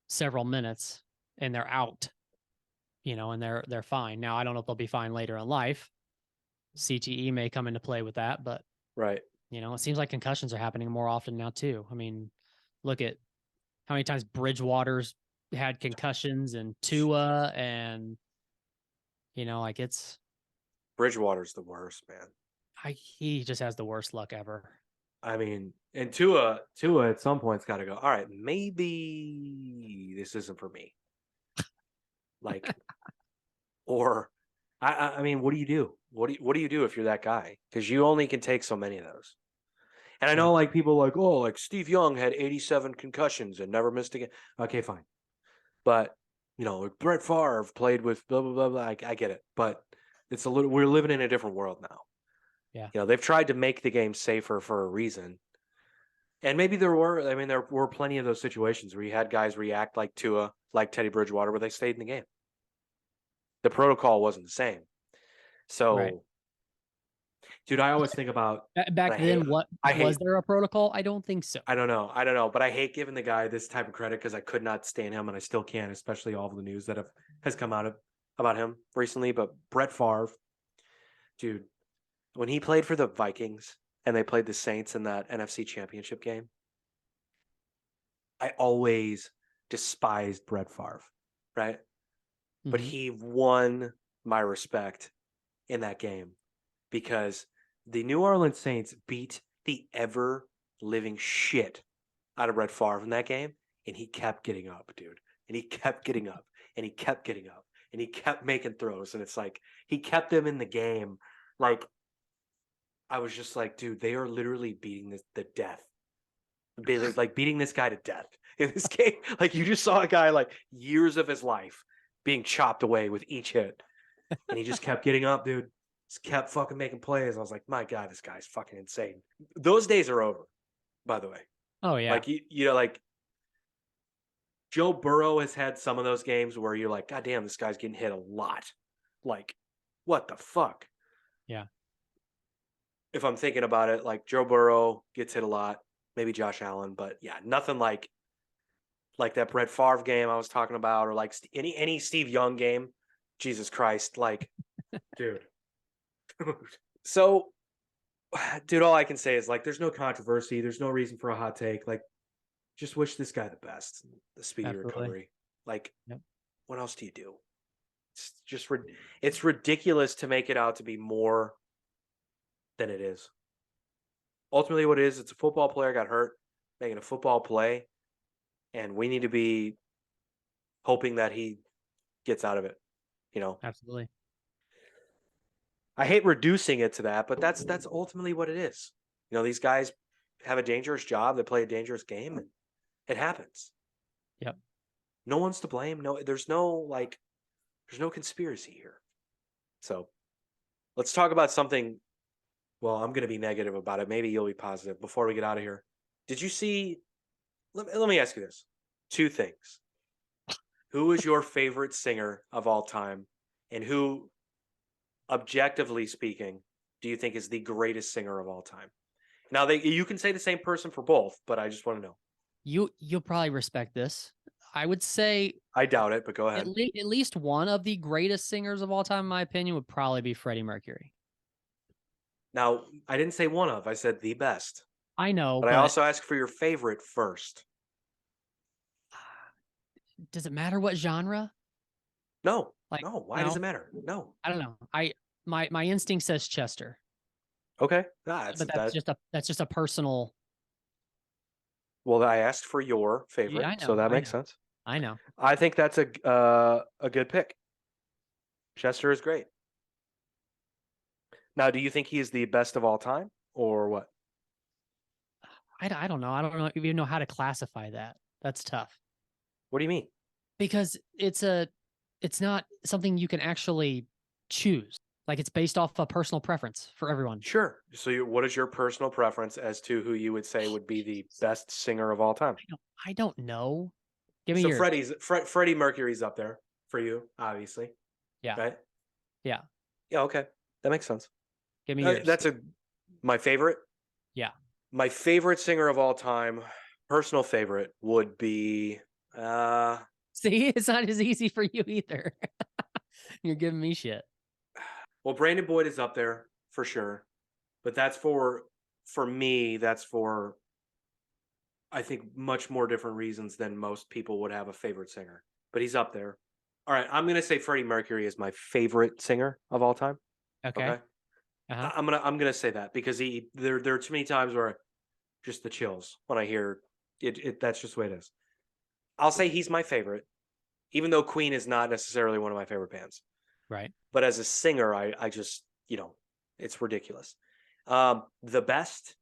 several minutes and they're out, and they're fine. Now, I don't know if they'll be fine later in life. CTE may come into play with that, but Right. it seems like concussions are happening more often now too. I mean, look at how many times Bridgewater's had concussions and Tua and like it's Bridgewater's the worst, man. he just has the worst luck ever. I mean, and Tua at some point's got to go, all right, maybe this isn't for me. Like, or I mean, what do you do? What do you do if you're that guy? Because you only can take so many of those. And I know, like, people like, oh, like Steve Young had 87 concussions and never missed again. Okay, fine. But, like Brett Favre played with blah, blah, blah, blah. I get it. But we're living in a different world now. Yeah. They've tried to make the game safer for a reason. And maybe there were plenty of those situations where you had guys react like Tua, like Teddy Bridgewater, where they stayed in the game. The protocol wasn't the same. So, right. Dude, I always think about back then. Was there a protocol? I don't think so. I don't know, but I hate giving the guy this type of credit because I could not stand him, and I still can't, especially all of the news that has come out about him recently. But Brett Favre, dude, when he played for the Vikings and they played the Saints in that NFC Championship game, I always despised Brett Favre, right? Mm-hmm. But he won my respect in that game because the New Orleans Saints beat the ever-living shit out of Brett Favre in that game, and he kept getting up, dude. And he kept getting up, and he kept getting up, and he kept making throws, and it's like he kept them in the game. Like, I was just like, dude, they are literally beating beating this guy to death in this game. Like, you just saw a guy, like, years of his life being chopped away with each hit, and he just kept getting up, dude. Just kept fucking making plays. I was like, my God, this guy's fucking insane. Those days are over, by the way. Oh, yeah. Like, like Joe Burrow has had some of those games where you're like, God damn, this guy's getting hit a lot. Like, what the fuck? Yeah. If I'm thinking about it, like Joe Burrow gets hit a lot, maybe Josh Allen, but yeah, nothing like that Brett Favre game I was talking about, or like any Steve Young game. Jesus Christ, like, dude. So, dude, all I can say is like, there's no controversy. There's no reason for a hot take. Like, just wish this guy the best, the speedy Absolutely. recovery. Like, Yep. what else do you do? It's just it's ridiculous to make it out to be more than it is. Ultimately, what it is, it's a football player got hurt making a football play, and we need to be hoping that he gets out of it. You know, Absolutely. I hate reducing it to that, but that's ultimately what it is. You know, these guys have a dangerous job, they play a dangerous game, and it happens. Yep. No one's to blame. No, there's no conspiracy here. So let's talk about something. Well, I'm going to be negative about it. Maybe you'll be positive before we get out of here. Did you see? Let me ask you this: two things. Who is your favorite singer of all time, and who, objectively speaking, do you think is the greatest singer of all time? Now, you can say the same person for both, but I just want to know. You'll probably respect this. I would say I doubt it, but go ahead. at least one of the greatest singers of all time, in my opinion, would probably be Freddie Mercury. Now, I didn't say one of. I said the best. I know, but I also asked for your favorite first. Does it matter what genre? No. Like, no. Why does it matter? No. I don't know. My instinct says Chester. Okay. But that's just a personal. Well, I asked for your favorite, Yeah, I know, so that makes sense. I know. I think that's a good pick. Chester is great. Now, do you think he is the best of all time, or what? I don't know. I don't even know how to classify that. That's tough. What do you mean? Because it's not something you can actually choose. Like, it's based off a personal preference for everyone. Sure. So, what is your personal preference as to who you would say would be the best singer of all time? I don't know. Give me So yours. Freddie Mercury's up there for you, obviously. Yeah. Right? Yeah. Yeah, okay. That makes sense. Give me yours. That's my favorite. Yeah. My favorite singer of all time, personal favorite, would be See, it's not as easy for you either. You're giving me shit. Well, Brandon Boyd is up there for sure. But that's for me, that's for, I think, much more different reasons than most people would have a favorite singer. But he's up there. All right, I'm gonna say Freddie Mercury is my favorite singer of all time. Okay. I'm gonna say that because there are too many times where just the chills when I hear it. That's just the way it is. I'll say he's my favorite, even though Queen is not necessarily one of my favorite bands. Right. But as a singer, I just, it's ridiculous. The best.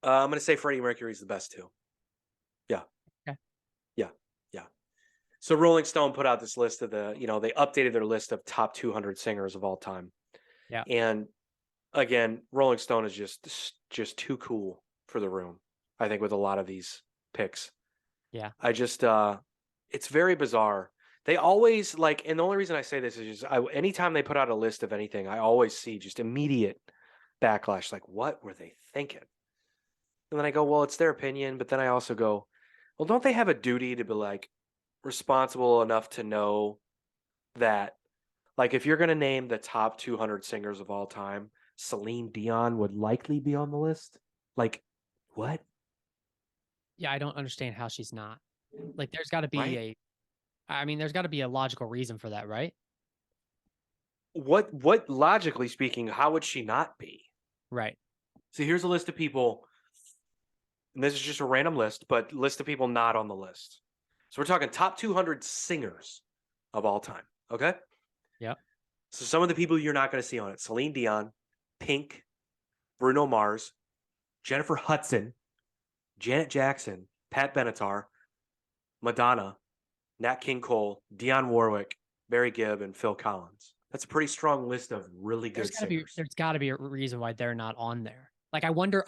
I'm gonna say Freddie Mercury's the best too. Yeah. Okay. Yeah. So Rolling Stone put out this list of they updated their list of top 200 singers of all time. Yeah. And again, Rolling Stone is just too cool for the room, I think, with a lot of these picks. Yeah. I just it's very bizarre. They always and the only reason I say this is just anytime they put out a list of anything, I always see just immediate backlash. Like, what were they thinking? And then I go, well, it's their opinion. But then I also go, well, don't they have a duty to be responsible enough to know that, if you're going to name the top 200 singers of all time, Celine Dion would likely be on the list? What? Yeah, I don't understand how she's not. There's got to be right? there's got to be a logical reason for that, right? What logically speaking, how would she not be? Right. So here's a list of people, and this is just a random list, but list of people not on the list. So we're talking top 200 singers of all time, okay? Yep. So some of the people you're not going to see on it: Celine Dion, Pink, Bruno Mars, Jennifer Hudson, Janet Jackson, Pat Benatar, Madonna, Nat King Cole, Dionne Warwick, Barry Gibb, and Phil Collins. That's a pretty strong list of really good singers. There's got to be a reason why they're not on there. I wonder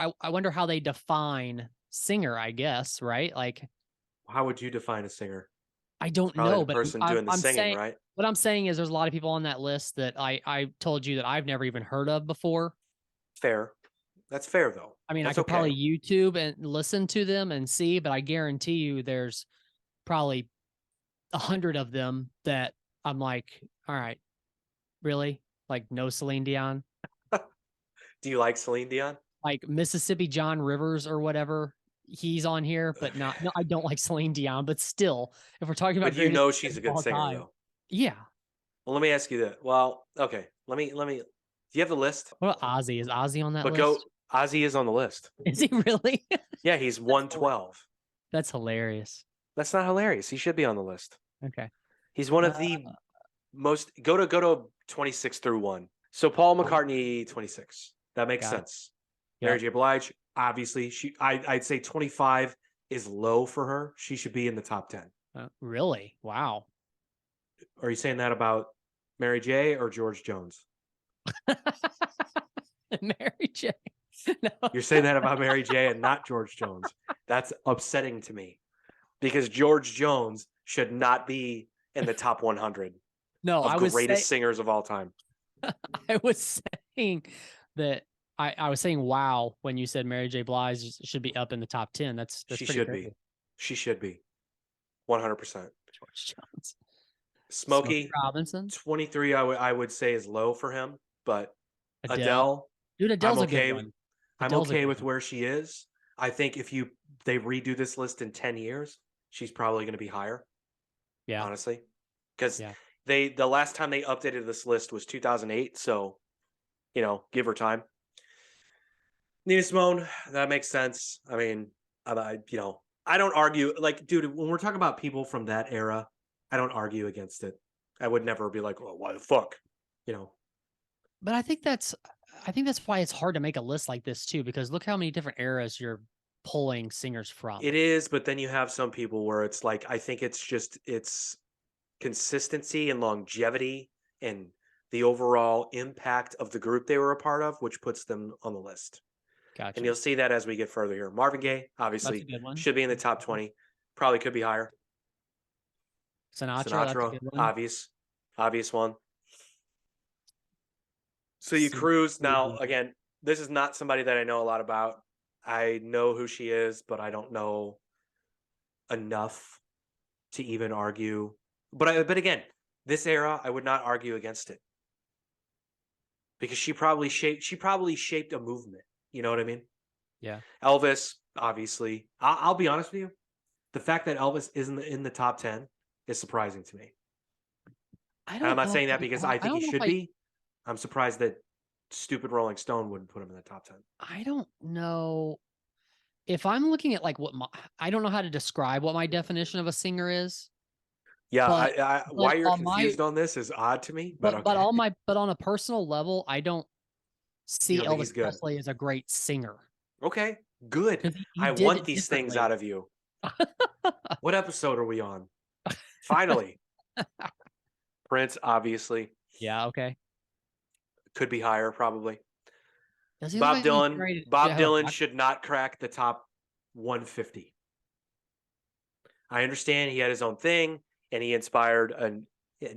how they define singer, I guess, right? How would you define a singer? I don't Probably know, the but person I'm, doing the I'm singing, saying right? what I'm saying is there's a lot of people on that list that I told you that I've never even heard of before. Fair. That's fair though. I mean, I That's could probably okay. YouTube and listen to them and see, but I guarantee you there's probably 100 of them that I'm like, all right, really? Like no Celine Dion? Do you like Celine Dion? Like Mississippi John Rivers or whatever. He's on here, but not. No, I don't like Celine Dion, but still, if we're talking about But you greatest know hits she's a of good all singer time, though. yeah. Well, let me ask you that. Well, okay. Let me. Do you have the list? What about Ozzy? Is Ozzy on that But list? Ozzy is on the list. Is he really? Yeah, he's 112. That's hilarious. That's not hilarious. He should be on the list. Okay. He's one of the most go to 26 through 1. So Paul McCartney 26. That makes sense. Mary J. Blige, obviously, I'd say 25 is low for her. She should be in the top 10. Really? Wow. Are you saying that about Mary J. or George Jones? Mary J. No. You're saying that about Mary J. and not George Jones. That's upsetting to me because George Jones should not be in the top 100 No, of greatest singers of all time. I was saying that I was saying wow when you said Mary J. Blige should be up in the top 10. That's She pretty should crazy. be. She should be. 100%. George Jones. Smokey Robinson. 23 I would say is low for him, but Adele. Dude, Adele's I'm okay. a good one. I'm okay with where she is. I think if they redo this list in 10 years, she's probably going to be higher. Yeah. Honestly. Because the last time they updated this list was 2008, so give her time. Nina Simone, that makes sense. I mean, I don't argue. Like, dude, when we're talking about people from that era, I don't argue against it. I would never be like, "Well, why the fuck?" But I think that's why it's hard to make a list like this too, because look how many different eras you're pulling singers from. It is, but then you have some people where it's like, I think it's consistency and longevity and the overall impact of the group they were a part of, which puts them on the list. Gotcha. And you'll see that as we get further here. Marvin Gaye, obviously, should be in the top 20. Probably could be higher. Sinatra, obvious one. So you cruise. Now, again, this is not somebody that I know a lot about. I know who she is, but I don't know enough to even argue. But again, this era, I would not argue against it. Because she probably shaped a movement. You know what I mean? Yeah. Elvis, obviously. I'll be honest with you. The fact that Elvis isn't in the top 10 is surprising to me. I'm not saying that because I think he should be. I'm surprised that stupid Rolling Stone wouldn't put him in the top 10. I don't know if I'm looking at like I don't know how to describe what my definition of a singer is. Yeah, why you're confused on this is odd to me. But on a personal level, I don't see Elvis Presley as a great singer. Okay, good. I want these things out of you. What episode are we on? Finally. Prince, obviously. Yeah, okay. Could be higher, probably. Bob Dylan should not crack the top 150. I understand he had his own thing and he inspired a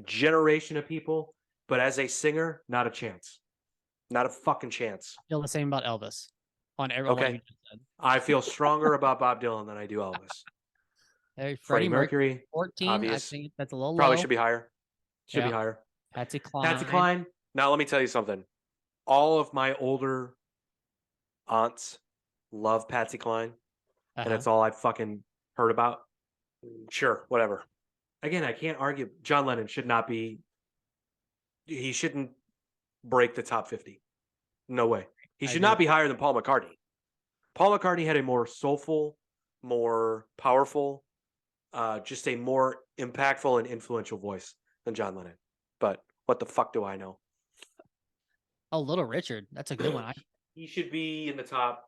generation of people, but as a singer, not a chance. Not a fucking chance. I feel the same about Elvis. On everyone. Okay. I feel stronger about Bob Dylan than I do Elvis. Freddie Mercury, 14. Obvious. I think that's a little probably low. should be higher. Should be higher. Patsy Cline. Now let me tell you something. All of my older aunts love Patsy Cline, and that's all I've fucking heard about. Sure, whatever. Again, I can't argue. John Lennon should not be. He shouldn't break the top 50. No way. He should not be higher than Paul McCartney. Paul McCartney had a more soulful, more powerful, just a more impactful and influential voice than John Lennon. But what the fuck do I know? Oh, Little Richard. That's a good one. He should be in the top.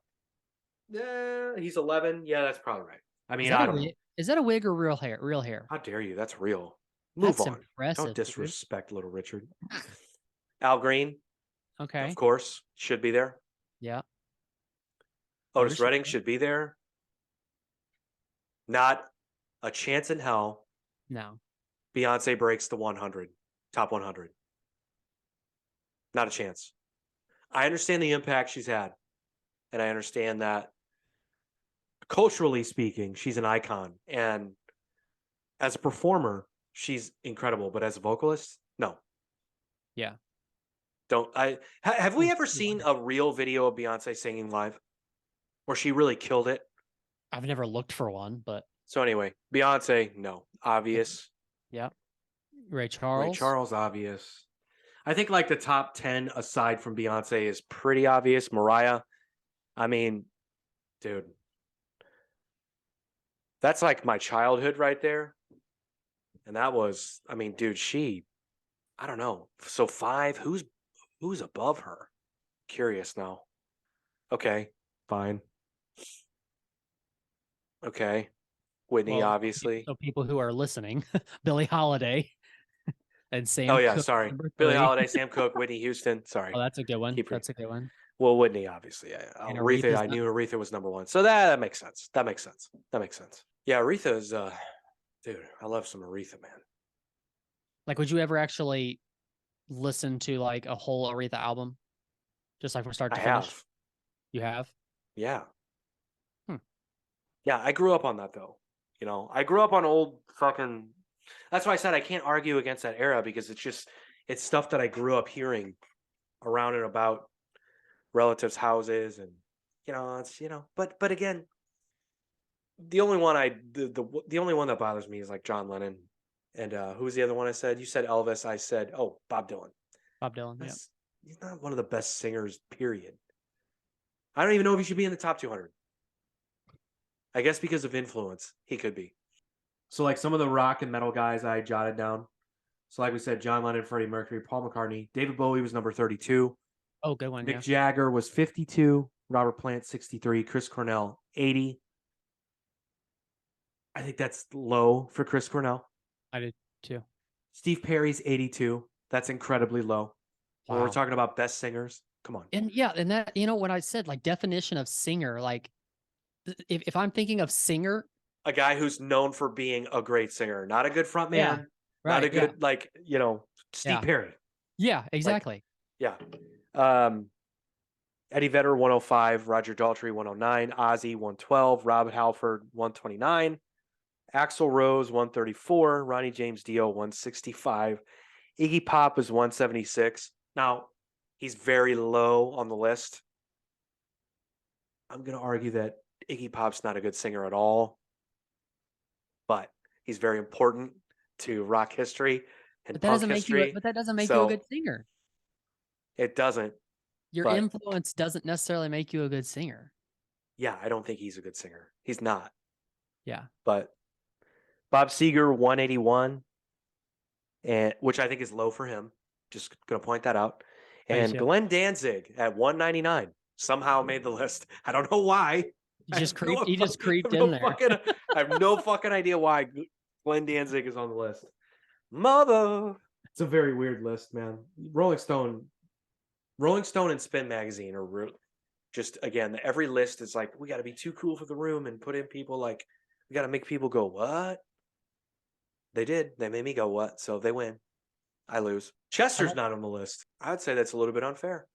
He's 11. Yeah, that's probably right. I mean, I don't know. Is that a wig or real hair? Real hair. How dare you? That's real. Move on. Impressive, don't disrespect Little Richard. Al Green. Okay. Of course. Should be there. Yeah. Otis Redding should be there. Not a chance in hell No. Beyonce breaks the 100, top 100. Not a chance. I understand the impact she's had. And I understand that culturally speaking, she's an icon. And as a performer, she's incredible. But as a vocalist, no. Yeah. Have we ever She's seen wonderful. a real video of Beyonce singing live? Where she really killed it? I've never looked for one, but So anyway, Beyonce, no. Obvious. yeah. Ray Ray Charles. Charles, obvious. I think like the top 10 aside from Beyonce is pretty obvious. Mariah, I mean, dude, that's like my childhood right there. And that was, I mean, dude, I don't know. So 5, who's above her? Curious now. Okay, fine. Okay. Whitney, Well, obviously. so people who are listening, Billie Holiday and Sam Oh yeah, Cooke, sorry. number Billie 3. Holiday, Sam Cooke, Whitney Houston. Sorry. Oh, that's a good one. Keep her. That's a good one. Well, Whitney, obviously. And Aretha, Aretha's I knew Aretha was number 1. So that makes sense. That makes sense. That makes sense. Yeah, Aretha is dude, I love some Aretha, man. Like, would you ever actually listen to like a whole Aretha album? Just like from start I to finish? have. You have? Yeah. Hmm. Yeah, I grew up on that though. You know, I grew up on old fucking. That's why I said I can't argue against that era because it's stuff that I grew up hearing around and about relatives' houses, and but again, the only one the only one that bothers me is like John Lennon, and who was the other one I said? You said Elvis. I said Bob Dylan. Bob Dylan. Yeah. He's not one of the best singers. Period. I don't even know if he should be in the top 200. I guess because of influence, he could be. So like some of the rock and metal guys I jotted down. So like we said, John Lennon, Freddie Mercury, Paul McCartney, David Bowie was number 32. Oh, good one. Mick Jagger was 52. Robert Plant 63. Chris Cornell 80. I think that's low for Chris Cornell. I did too. Steve Perry's 82. That's incredibly low. Wow. When we're talking about best singers, come on. And yeah, and that, when I said like definition of singer, like if I'm thinking of singer, a guy who's known for being a great singer, not a good front man, yeah, right, not a good Steve Perry. Yeah, exactly. Eddie Vedder 105, Roger Daltrey 109, Ozzy 112, Rob Halford 129, Axl Rose 134, Ronnie James Dio 165, Iggy Pop is 176. Now, he's very low on the list. I'm going to argue that Iggy Pop's not a good singer at all, but he's very important to rock history and punk history. But that doesn't make you a good singer. It doesn't. Your influence doesn't necessarily make you a good singer. Yeah, I don't think he's a good singer. He's not. Yeah. But Bob Seger 181, and which I think is low for him. Just going to point that out. And Glenn Danzig at 199 somehow made the list. I don't know why. He just creeped in there. I have no fucking idea why Glenn Danzig is on the list. Mother. It's a very weird list, man. Rolling Stone and Spin Magazine are just, again, every list is like, we got to be too cool for the room and put in people like, we got to make people go, what? They did. They made me go, what? So they win. I lose. Chester's not on the list. I would say that's a little bit unfair.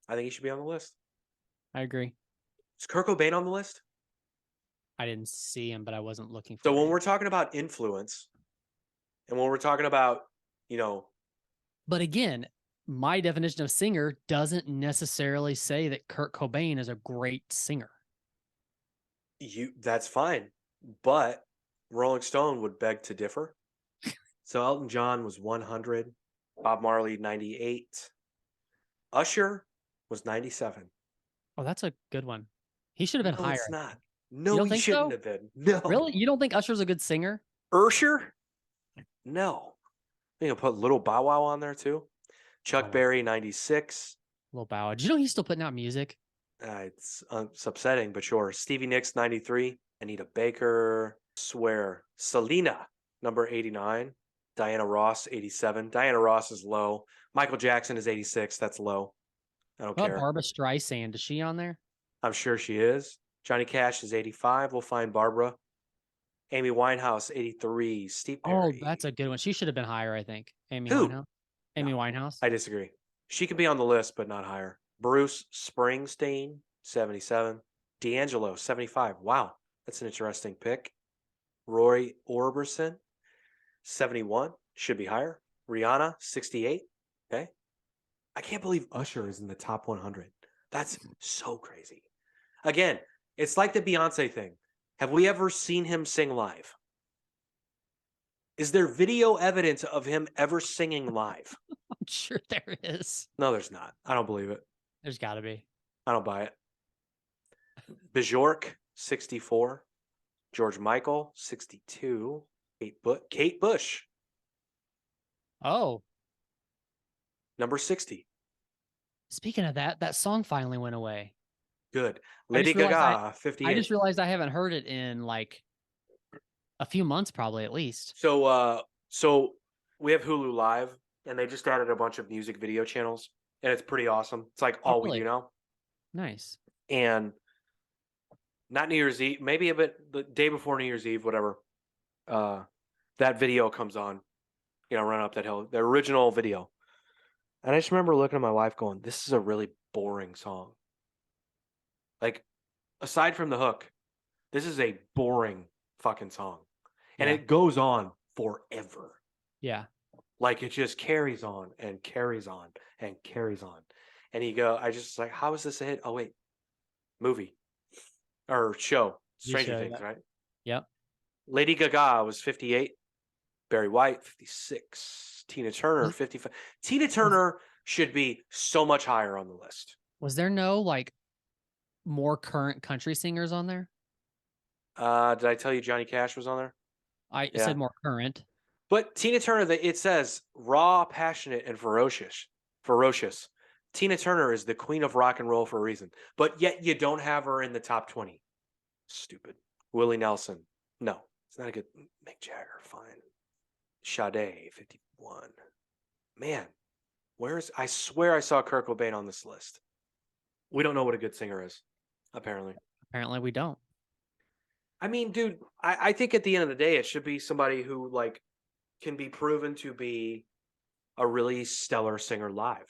I think he should be on the list. I agree. Is Kurt Cobain on the list? I didn't see him, but I wasn't looking for So him. when we're talking about influence and when we're talking about, But again, my definition of singer doesn't necessarily say that Kurt Cobain is a great singer. That's fine. But Rolling Stone would beg to differ. So Elton John was 100. Bob Marley, 98. Usher was 97. Oh, that's a good one. He should have been higher. It's not. No, he shouldn't have been. No. Really? You don't think Usher's a good singer? Usher? No. I think I'll put Little Bow Wow on there too. Chuck Berry, 96. Little Bow Wow. Did you know he's still putting out music? It's upsetting, but sure. Stevie Nicks, 93. Anita Baker. Swear. Selena, number 89. Diana Ross, 87. Diana Ross is low. Michael Jackson is 86. That's low. I don't care. Barbra Streisand, is she on there? I'm sure she is. Johnny Cash is 85. We'll find Barbara. Amy Winehouse, 83. Steve Oh, Perry. that's a good one. She should have been higher, I think. Amy Who? Winehouse. Amy Winehouse. I disagree. She could be on the list, but not higher. Bruce Springsteen, 77. D'Angelo, 75. Wow, that's an interesting pick. Roy Orbison, 71. Should be higher. Rihanna, 68. Okay. I can't believe Usher is in the top 100. That's so crazy. Again, it's like the Beyonce thing. Have we ever seen him sing live? Is there video evidence of him ever singing live? I'm sure there is. No, there's not. I don't believe it. There's got to be. I don't buy it. Bjork, 64. George Michael, 62. Kate Bush, Oh, number 60. speaking of that, that song finally went away. Good. I Lady just realized Gaga, 58. I just realized I haven't heard it in like a few months, probably at least. So we have Hulu Live, and they just added a bunch of music video channels, and it's pretty awesome. It's like all we really? do now. Nice. And not New Year's Eve, maybe a bit the day before New Year's Eve, whatever. That video comes on, run up that hill, the original video. And I just remember looking at my wife going, this is a really boring song. Like, aside from the hook, this is a boring fucking song. And Yeah. it goes on forever. Yeah. Like, it just carries on and carries on and carries on. And I just like, how is this a hit? Oh, wait. Movie or show. Stranger Things, right? Yep. Lady Gaga was 58. Barry White, 56. Tina Turner, 55. Tina Turner should be so much higher on the list. Was there no like more current country singers on there? Did I tell you Johnny Cash was on there? I said more current. But Tina Turner, it says raw, passionate, and ferocious. Ferocious. Tina Turner is the queen of rock and roll for a reason. But yet you don't have her in the top 20. Stupid. Willie Nelson. No, it's not a good. Mick Jagger, fine. Sade, 51. Man, I swear I saw Kurt Cobain on this list. We don't know what a good singer is, apparently. Apparently we don't. I mean, dude, I think at the end of the day, it should be somebody who like can be proven to be a really stellar singer live.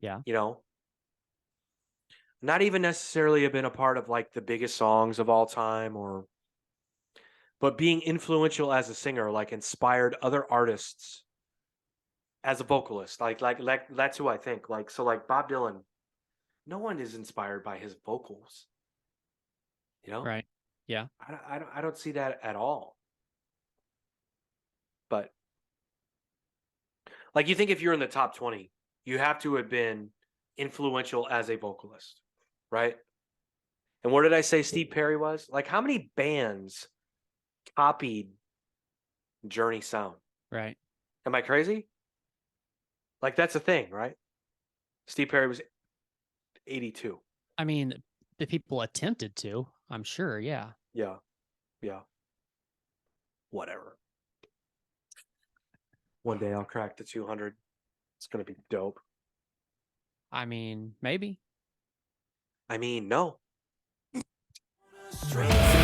Yeah. Not even necessarily have been a part of like the biggest songs of all time but being influential as a singer, like inspired other artists as a vocalist. Like that's who I think. Like Bob Dylan, no one is inspired by his vocals. Right. Yeah. I don't see that at all. But like, you think if you're in the top 20, you have to have been influential as a vocalist, right? And where did I say Steve Perry was? Like, how many bands copied Journey sound? Right. Am I crazy? Like, that's a thing, right? Steve Perry was 82. I mean, the people attempted to, I'm sure. Yeah. Yeah. Whatever. One day I'll crack the 200. It's going to be dope. I mean, maybe. I mean, no. Streets.